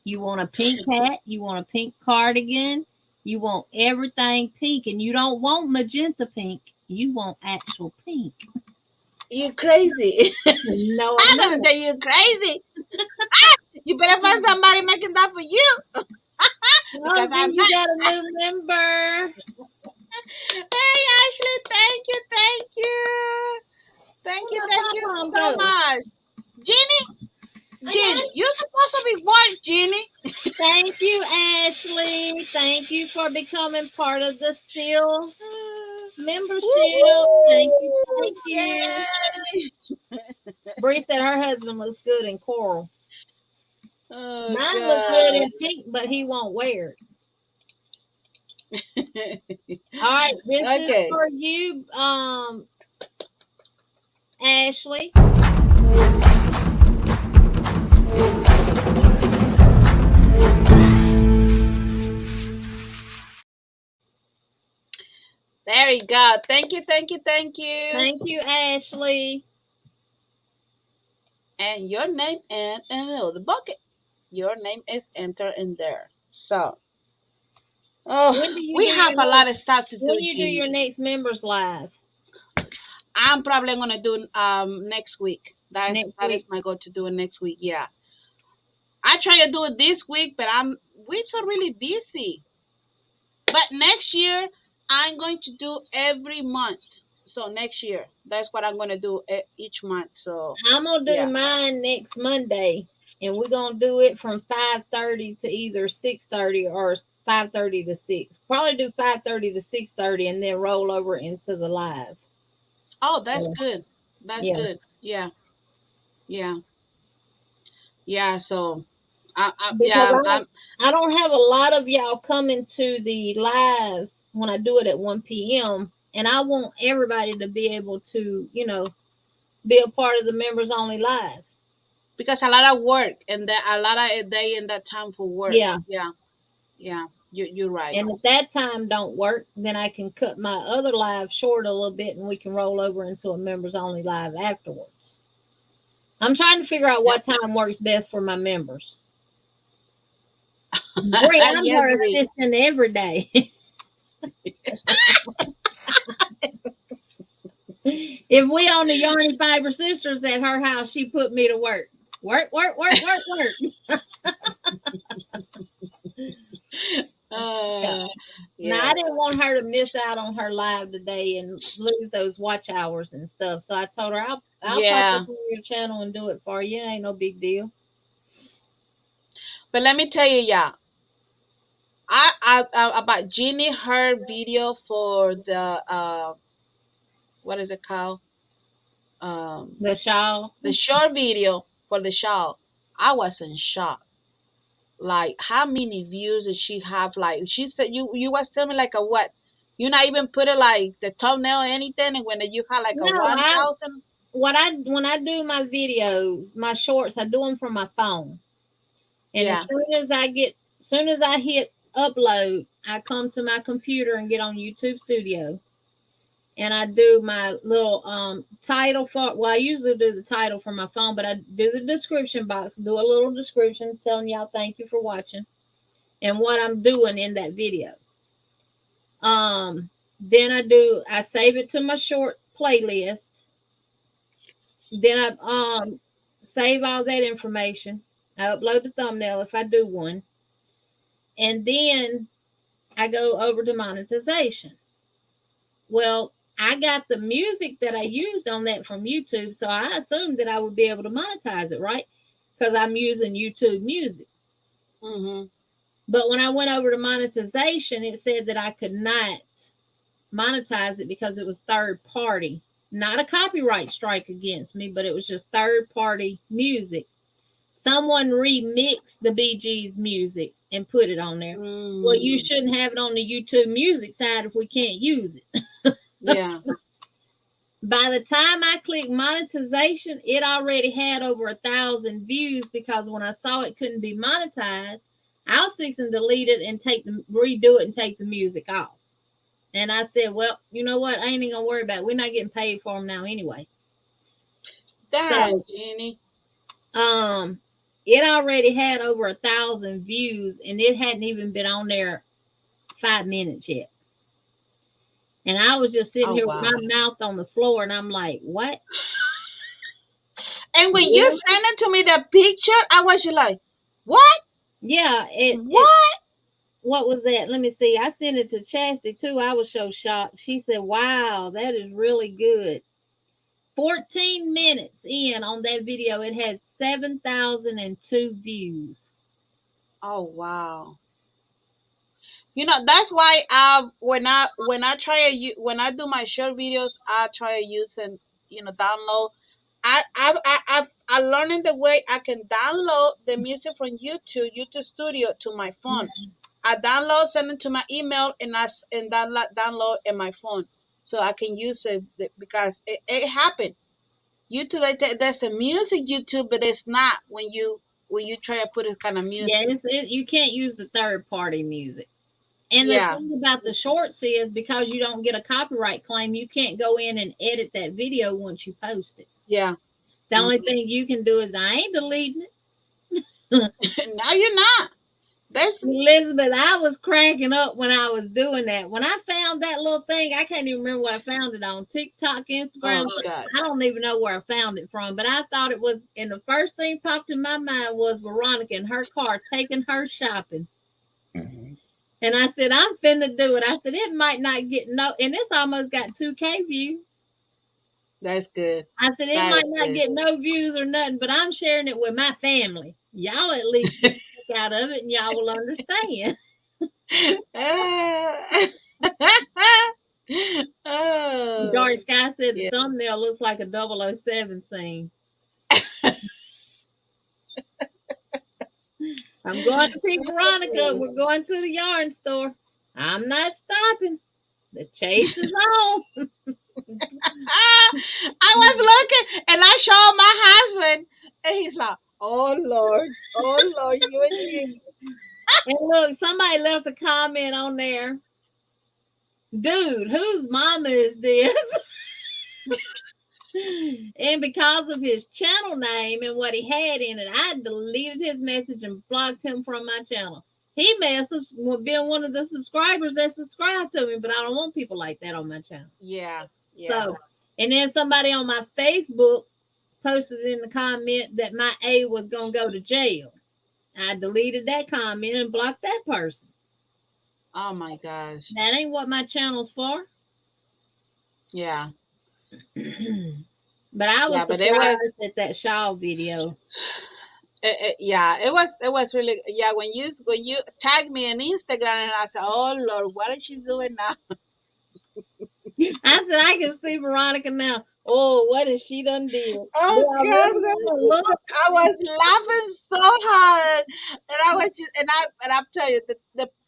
You want a pink hat. You want a pink cardigan. You want everything pink, and you don't want magenta pink. You want actual pink. you crazy. No, I'm I'm not. gonna say you crazy. You better find somebody making that for you Well, because then I'm you not. got a new member. Hey Ashley, Where thank my you pom pom so go? much. Jeannie, you're supposed to be watched, Jeannie. Thank you, Ashley. Thank you for becoming part of the STEELE membership. Thank you. Woohoo! Thank you. Yay! Bree said her husband looks good in coral. Oh Mine looks good God. in pink, but he won't wear it. All right, this is Okay. for you, Ashley. There you go. Thank you, thank you, thank you. Thank you, Ashley. And your name and the bucket. Your name is entered in there. So, When oh, do you we do have your a lot next? of stuff to When do, you do Jeannie. your next members live I'm probably gonna do next week. next That is week? my goal to do it next week. Yeah, I try to do it this week, but we're so really busy. But next year I'm going to do every month. So next year, that's what I'm gonna do each month. So I'm gonna do yeah. mine next Monday, and we're gonna do it from 5:30 to either 6:30 or 5:30 to 6. Probably do 5:30 to 6:30, and then roll over into the live. Oh, that's So good. That's yeah, good. Yeah, yeah, yeah. So because I'm I don't have a lot of y'all coming to the lives when I do it at 1 p.m. And I want everybody to be able to, be a part of the members only live. because a lot of work and a lot of a day in that time for work. Yeah. Yeah, yeah. You're right. And if that time don't work, then I can cut my other live short a little bit, and we can roll over into a members only live afterwards. I'm trying to figure out Yep. what time works best for my members. Bree, I'm Yes, her Bree. assistant every day. If we on the Yarny Fiber Sisters at her house, she put me to work. Work, work, work, work, work. Yeah. Now, Yeah. I didn't want her to miss out on her live today and lose those watch hours and stuff. So I told her, I'll pop Yeah. up on your channel and do it for you. It ain't no big deal. But let me tell you, yeah. About Jeannie, her video for the what is it called? The shawl. The short video for the shawl. I was in shock. Like how many views did she have? Like she said, you was telling me like a what? You not even put it like the thumbnail or anything, and when you had like a No, 1,000. when I do my videos, my shorts, I do them from my phone. And Yeah. as soon as I hit upload, I come to my computer and get on YouTube Studio. And I do my little title for, well, I usually do the title for my phone, but I do the description box, do a little description telling y'all thank you for watching and what I'm doing in that video. Then I save it to my short playlist. Then I save all that information. I upload the thumbnail if I do one. And then I go over to monetization. Well, I got the music that I used on that from YouTube, so I assumed that I would be able to monetize it, right? Because I'm using YouTube music. Mm-hmm. But when I went over to monetization, it said that I could not monetize it because it was third party. Not a copyright strike against me, but it was just third party music. Someone remixed the Bee Gees music and put it on there. Well, you shouldn't have it on the YouTube music side if we can't use it. Yeah. By the time I clicked monetization, it already had over 1,000 views because when I saw it couldn't be monetized, I was fixing to delete it and redo it and take the music off. And I said, well, you know what? I ain't even gonna worry about it. We're not getting paid for them now anyway. Damn, Jeannie. It already had over 1,000 views, and it hadn't even been on there 5 minutes yet. And I was just sitting here with my mouth on the floor, and I'm like, what? And when you sent it to me, the picture, I was like, what? Yeah. What was that? Let me see. I sent it to Chastity, too. I was so shocked. She said, wow, that is really good. 14 minutes in on that video, it had 7,002 views. Oh, wow. You know, that's why when I do my short videos, I try to use and download. I learned the way I can download the music from YouTube Studio to my phone. Mm-hmm. I download, send it to my email, and download in my phone so I can use it because it happened. YouTube, there's a music YouTube, but it's not when you try to put this kind of music. Yeah, you can't use the third party music. And the thing about the shorts is because you don't get a copyright claim, you can't go in and edit that video once you post it. Yeah. The only thing you can do is I ain't deleting it. No, you're not. Elizabeth, I was cracking up when I was doing that. When I found that little thing, I can't even remember what I found it on. TikTok, Instagram. Oh, God. I don't even know where I found it from. But I thought it was, and the first thing popped in my mind was Veronica in her car taking her shopping. Mm-hmm. And I said, I'm finna do it. I said, it might not get and it's almost got 2K views. That's good. I said, it might not get no views or nothing, but I'm sharing it with my family. Y'all at least get out of it and y'all will understand. Dark Sky said the thumbnail looks like a 007 scene. I'm going to see Veronica. We're going to the yarn store. I'm not stopping. The chase is on. I was looking and I showed my husband and he's like, oh Lord, you and you. And look, somebody left a comment on there. Dude, whose mama is this? And because of his channel name and what he had in it, I deleted his message and blocked him from my channel. He may have been one of the subscribers that subscribed to me, but I don't want people like that on my channel. Yeah. So, and then somebody on my Facebook posted in the comment that my A was going to go to jail. I deleted that comment and blocked that person. Oh, my gosh. That ain't what my channel's for. Yeah. But I was surprised at that shawl video. It was really when you tagged me on Instagram and I said, oh Lord, what is she doing now? I said I can see Veronica now. Oh, what has she done did? Oh God, I was laughing so hard, and I was just and I'm telling you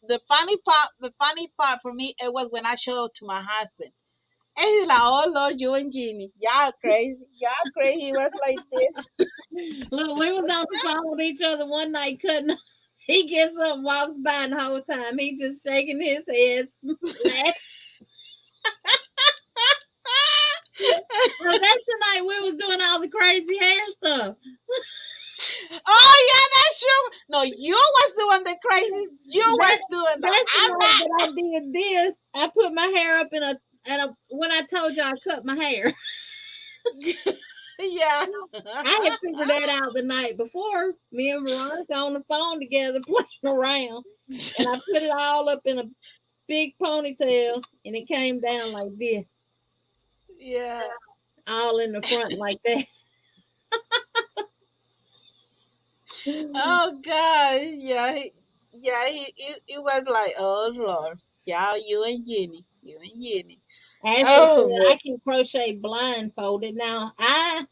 the funny part for me it was when I showed it to my husband. And he's like, oh Lord, you and Jeannie, y'all crazy. He was like this. Look, we was on the phone with each other one night, couldn't he gets up and walks by and the whole time he just shaking his head. Well, that's the night we was doing all the crazy hair stuff. Oh yeah, that's true. No, you was doing one the crazy you That's was doing that. that's the I'm night that I did this. I put my hair up in a when I told you I cut my hair. not. Yeah. I had figured that out the night before. Me and Veronica on the phone together playing around. And I put it all up in a big ponytail and it came down like this. Yeah. All in the front like that. Oh God. Yeah. Yeah. He was like, oh Lord. Yeah. You and Jeannie. You and Jeannie. Ashley Oh said boy. I can crochet blindfolded. Now I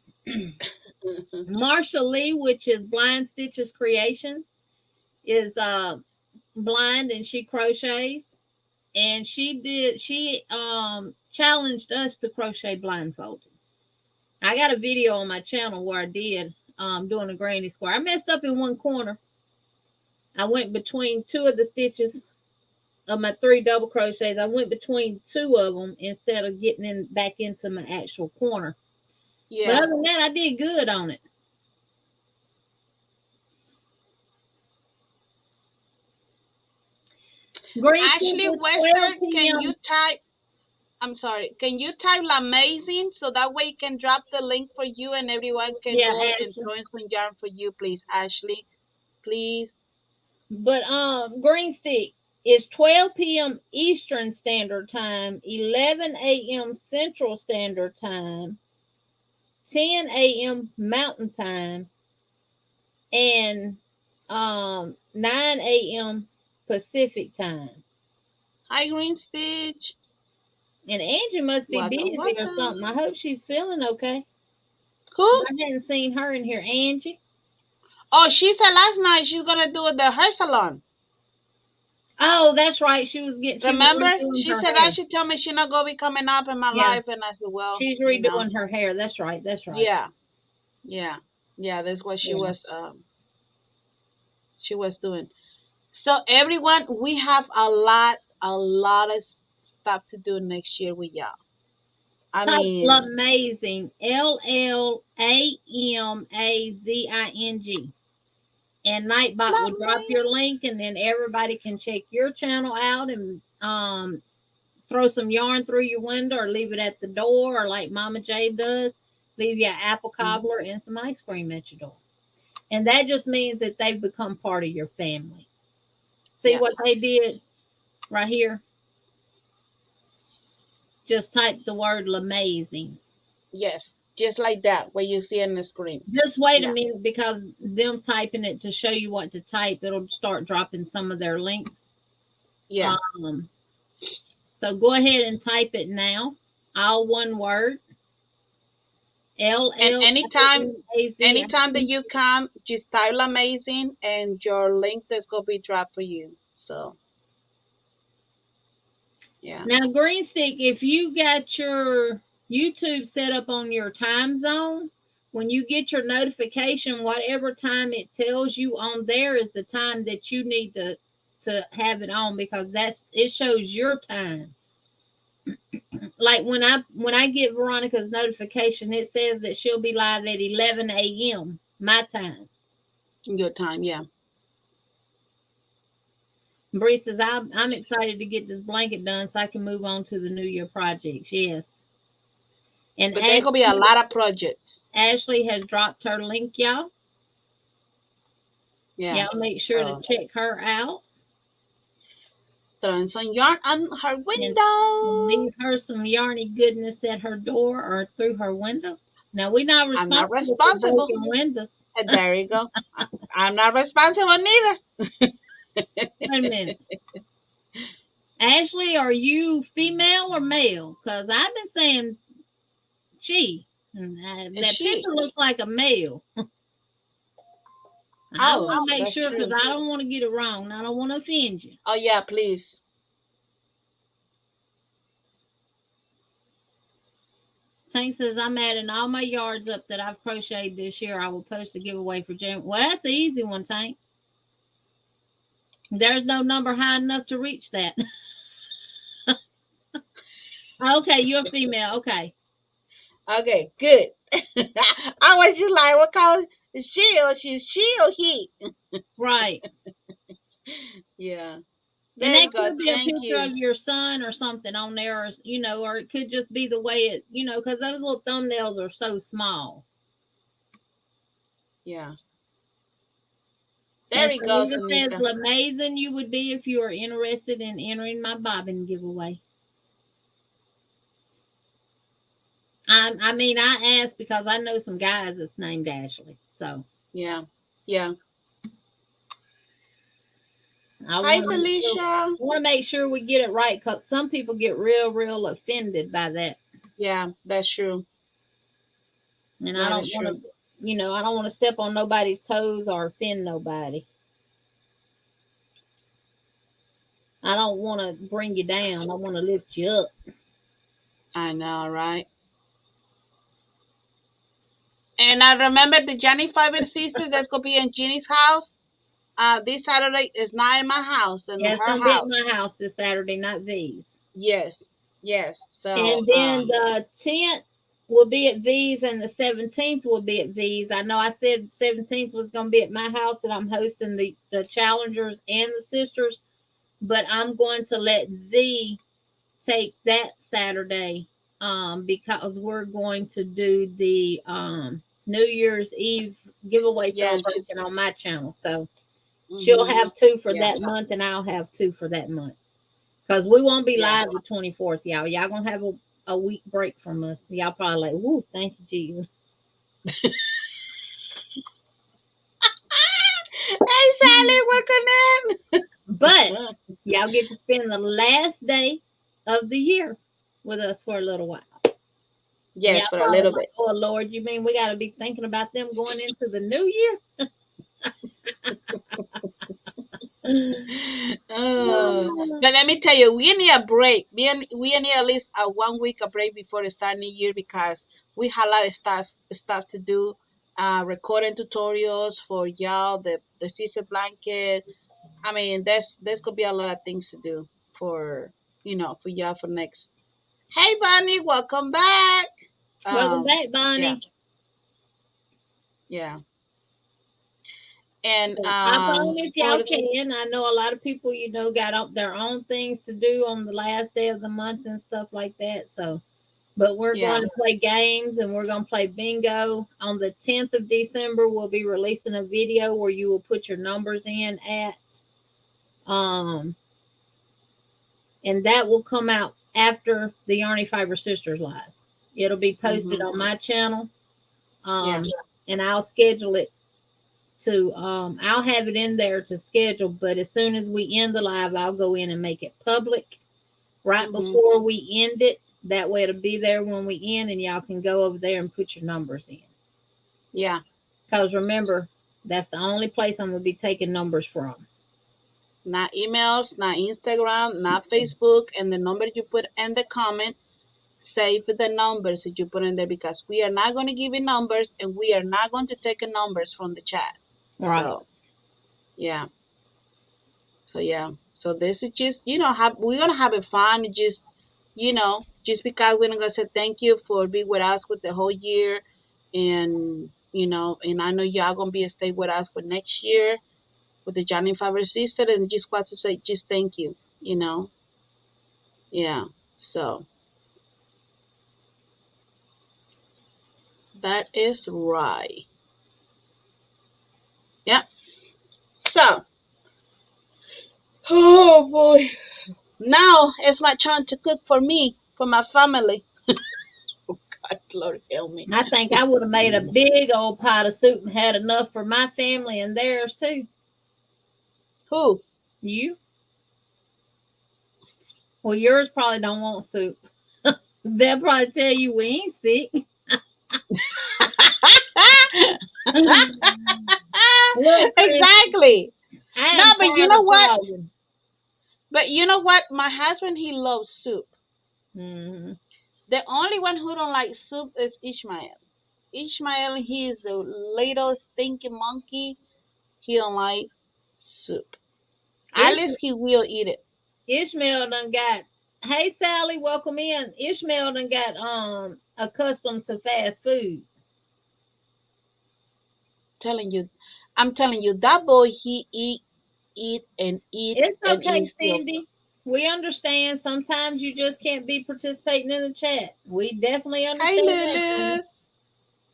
Marsha Lee, which is Blind Stitches Creations, is blind and she crochets. And she challenged us to crochet blindfolded. I got a video on my channel where I did doing a granny square. I messed up in one corner. I went between two of the stitches of my 3 double crochets. I went between 2 of them instead of getting in back into my actual corner. But Yeah. other than that, I did good on it. Green Ashley Stitches, 12 Western, can p.m. you type? I'm sorry. Can you type amazing so that way you can drop the link for you and everyone can Yeah, go and Ashley. throw in some yarn for you, please, Ashley. Please. But Green Stick is 12 p.m. Eastern Standard Time, 11 a.m. Central Standard Time, 10 a.m. Mountain Time, and 9 a.m. Pacific Time. Hi, Green Stitch. And Angie must be Welcome, busy or welcome. something. I hope she's feeling okay. Who? I hadn't seen her in here. Angie. Oh, she said last night she's gonna do the hair salon. Oh, that's right. She was Remember? redoing She her said hair. that she told me she's not gonna be coming up in my Yeah, life, and I said, well, she's you know, redoing her hair. That's right. That's right. yeah, yeah, yeah. That's what she Yeah. was doing. So everyone, we have a lot of stuff to do next year with y'all. I Type mean, amazing. LLAMAZING. And Nightbot will drop lovely. your link, and then everybody can check your channel out and throw some yarn through your window or leave it at the door, or like Mama J does, leave you an apple cobbler and some ice cream at your door. And that just means that they've become part of your family. See Yeah. what they did right here? Just type the word amazing. Yes, just like that, what you see on the screen. Just wait a Yeah. minute, because them typing it to show you what to type, it'll start dropping some of their links. Yeah. So go ahead and type it now. All one word. And anytime that you come, just type amazing, and your link that's gonna be dropped for you. So yeah. Now, Green Stick, if you got your YouTube set up on your time zone, when you get your notification, whatever time it tells you on there is the time that you need to have it on, because it shows your time. Like when I get Veronica's notification, it says that she'll be live at 11 a.m. my time. Your time, yeah. Bree says, I'm excited to get this blanket done so I can move on to the New Year projects. Yes. And But there's gonna be a lot of projects. Ashley has dropped her link, y'all. Yeah. Y'all make sure to check her out. Throwing some yarn on her window. And leave her some yarny goodness at her door or through her window. Now, we're not responsible, I'm not responsible. for broken windows. There you go. I'm not responsible neither. Wait a minute. Ashley, are you female or male? Because I've been saying she. And that picture looks like a male. I want to make sure, because I don't want to get it wrong. And I don't want to offend you. Oh, yeah, please. Tank says, I'm adding all my yards up that I've crocheted this year. I will post a giveaway for January. Well, that's the easy one, Tank. There's no number high enough to reach that. Okay, you're a female. Okay. Okay, good. I was just like, what color is she, or she's she or he? Right. Yeah. And There you that go. could be a Thank picture you. of your son or something on there, or or it could just be the way it, because those little thumbnails are so small. Yeah. There And we go, Selena says, Sunita. amazing you would be if you are interested in entering my bobbin giveaway. I mean, I asked because I know some guys that's named Ashley. So Yeah. Yeah. I Hi, want Felicia. to make sure we get it right, because some people get real offended by that, Yeah, that's true. and I That don't is want true. to. I don't want to step on nobody's toes or offend nobody. I don't want to bring you down. I want to lift you up. I know, right? And I remember the Yarny Fiber Sisters that's gonna be in Jeannie's house. This Saturday is not in my house, in Yeah, it's her gonna be at house. my house this Saturday, not V's. Yes, yes. So, And then the 10th will be at V's, and the 17th will be at V's. I know I said 17th was going to be at my house, and I'm hosting the challengers and the sisters, but I'm going to let V take that Saturday, because we're going to do the New Year's Eve giveaway yeah, celebration on my channel. So she'll mm-hmm, have two for yeah, that month, and I'll have two for that month. Because we won't be yeah. live the 24th, y'all. Y'all going to have a week break from us. Y'all probably like, woo, thank you, Jesus. Hey, Sally, welcome in. But y'all get to spend the last day of the year with us for a little while. And Yes, y'all for a probably little like, bit. oh, Lord, you mean we got to be thinking about them going into the new year? But let me tell you, we need a break. We need at least a 1 week a break before the start new year, because we have a lot of stuff to do. Recording tutorials for y'all, the sister blanket. I mean, there's gonna be a lot of things to do for for y'all for next. Hey, Bonnie, welcome back. Welcome Um, back, yeah, Bonnie. yeah, and Hop on if what y'all was it? can. I know a lot of people, got their own things to do on the last day of the month and stuff like that. So, but we're Yeah, going to play games, and we're going to play bingo. On the 10th of December, we'll be releasing a video where you will put your numbers in at. Um, and that will come out after the Yarny Fiber Sisters live. It'll be posted mm-hmm, on my channel. yeah, And I'll schedule it to I'll have it in there to schedule, but as soon as we end the live, I'll go in and make it public right mm-hmm, before we end it. That way it'll be there when we end, and y'all can go over there and put your numbers in. yeah. Because remember, that's the only place I'm going to be taking numbers from. Not emails, not Instagram, not Facebook, and the number you put in the comment, save the numbers that you put in there, because we are not going to give you numbers, and we are not going to take numbers from the chat. Right. So yeah, so this is just we're gonna have it fun. Just just because we're not gonna say thank you for being with us with the whole year, and and I know y'all gonna be stay with us for next year with the Johnny Fiber sister, and just want to say just thank you. Yeah. So that is right. Yeah. So, oh boy. Now it's my turn to cook for me, for my family. Oh God, Lord help me. I think I would have made a big old pot of soup and had enough for my family and theirs too. Who? You? Well, yours probably don't want soup. They'll probably tell you we ain't sick. Look, Christy, Exactly. I No, am but you tired know of what? frogging. But you know what? My husband, he loves soup. Mm-hmm. The only one who don't like soup is Ishmael. Ishmael, he is a little stinky monkey. He don't like soup. At least he will eat it. Ishmael done got. Hey Sally, welcome in. Ishmael done got accustomed to fast food. Telling you, I'm telling you, that boy he eat eat and eat It's and okay, eat still. Cindy. We understand. Sometimes you just can't be participating in the chat. We definitely Hi, understand that, Lulu.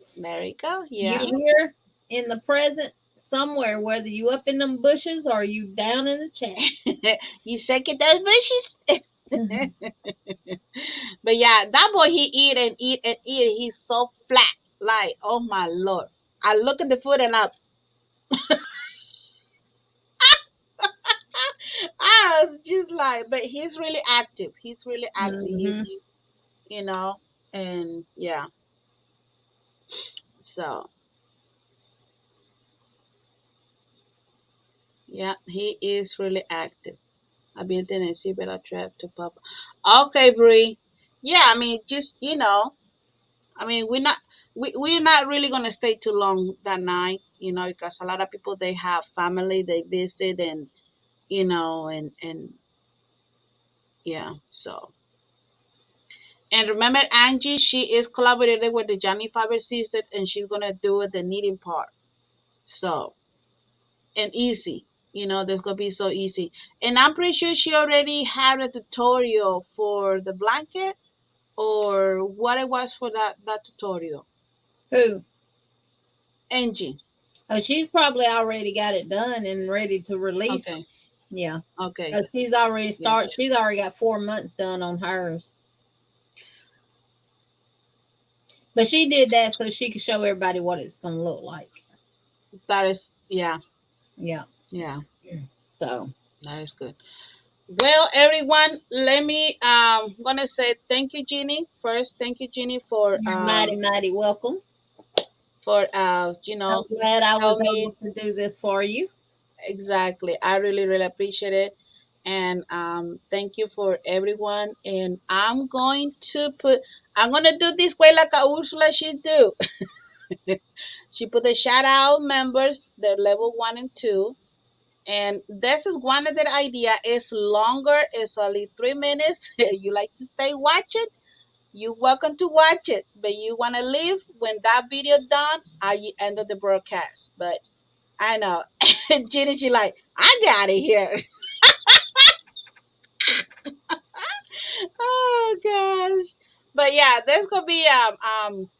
Cindy. There you go. Yeah. You here in the present somewhere, whether you up in them bushes or you down in the chat. You shaking those bushes? But yeah, that boy, he eat and eat and eat. He's so flat. Like, oh my lord. I look at the food and I was just like, but he's really active. He's really active. Hmm. You know, and yeah. So yeah, he is really active. I've been in see better trap to pop. Okay, Bree. Yeah, I mean, just I mean, we're not really gonna stay too long that night, because a lot of people they have family they visit and and yeah. So and remember, Angie, she is collaborating with the Yarny Fiber Sisters, and she's gonna do the knitting part. So and easy, there's gonna be so easy. And I'm pretty sure she already had a tutorial for the blanket or what it was for that tutorial. Who? Angie. Oh, she's probably already got it done and ready to release. Okay. Yeah. Okay. She's already started. Yeah. She's already got 4 months done on hers. But she did that so she could show everybody what it's going to look like. That is, yeah. Yeah. Yeah. So. That is good. Well, everyone, let me, gonna say thank you, Jeannie. First, thank you, Jeannie, for You're mighty welcome. For I'm glad I was able to do this for you. Exactly. I really, really appreciate it. And thank you for everyone. And I'm gonna do this way like Ursula should do. She put the shout out members, they're level 1 and 2. And this is one of the idea. It's longer, it's only 3 minutes. You like to stay watching, you're welcome to watch it. But you wanna leave when that video done, I end of the broadcast. But I know. Jeannie, she like, I got it here. Oh gosh. But yeah, there's gonna be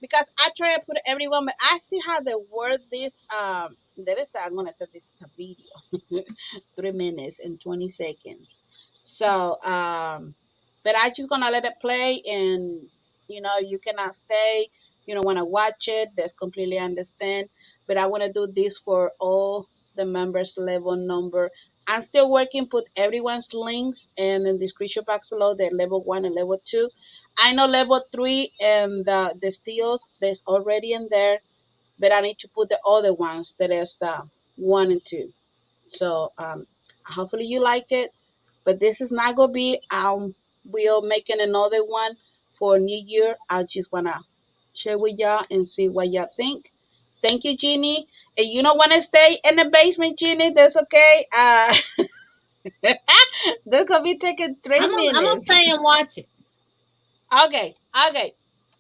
because I try to put everyone, but I see how they word this I'm gonna say this is a video. 3 minutes and 20 seconds. So but I just gonna let it play, and you cannot stay, you don't wanna watch it, that's completely understand. But I wanna do this for all the members level number. I'm still working, put everyone's links in the description box below. They're level 1 and level 2. I know level 3 and the steels, there's already in there, but I need to put the other ones that is the 1 and 2. So hopefully you like it. But this is not gonna be we're making another one for New Year. I just wanna share with y'all and see what y'all think. Thank you, Jeannie. And you don't want to stay in the basement, Jeannie, that's okay. That's gonna be taking 3 minutes. I'm gonna stay and watch it. Okay.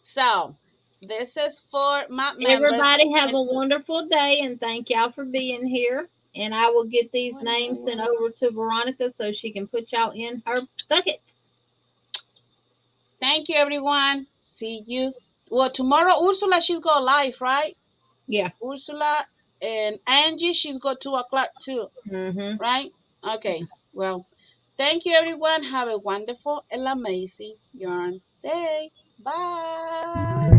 So this is for my members. Everybody have a wonderful day, and thank y'all for being here. And I will get these names sent over to Veronica so she can put y'all in her bucket. Thank you, everyone. See you. Well, tomorrow Ursula, she's go live, right? Yeah. Ursula and Angie, she's got 2 o'clock too. Mm-hmm. Right? Okay. Well, thank you, everyone. Have a wonderful and amazing yarn day. Bye.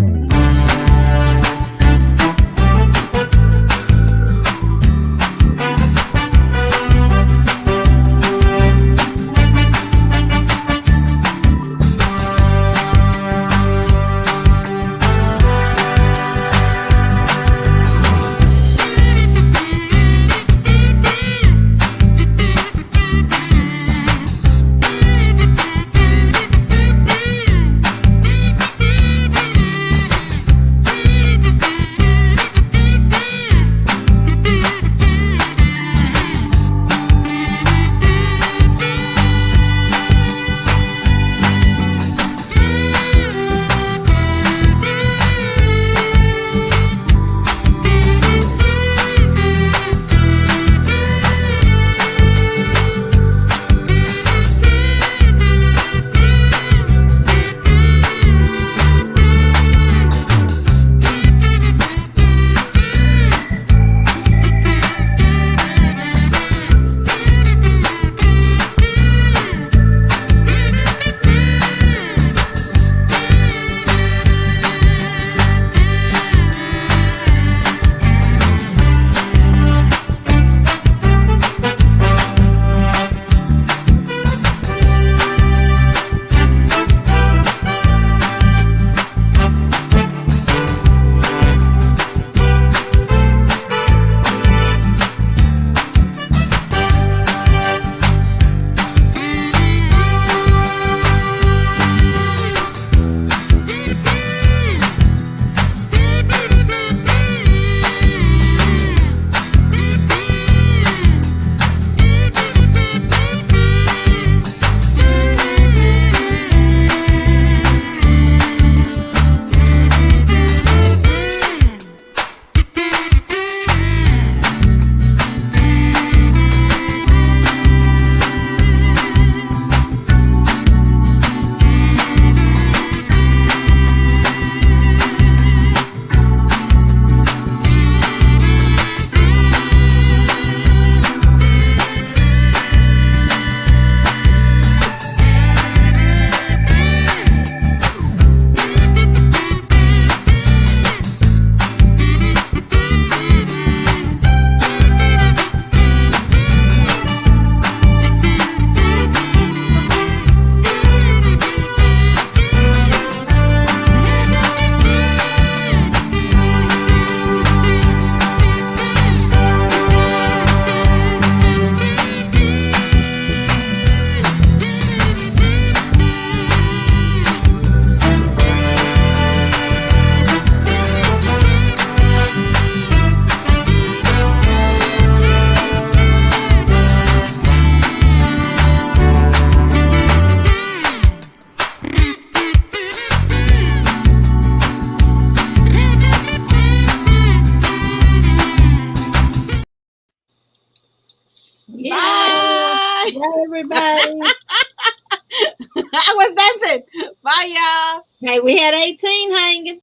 Bye, everybody. I was dancing. Bye, y'all. Hey, we had 18 hanging.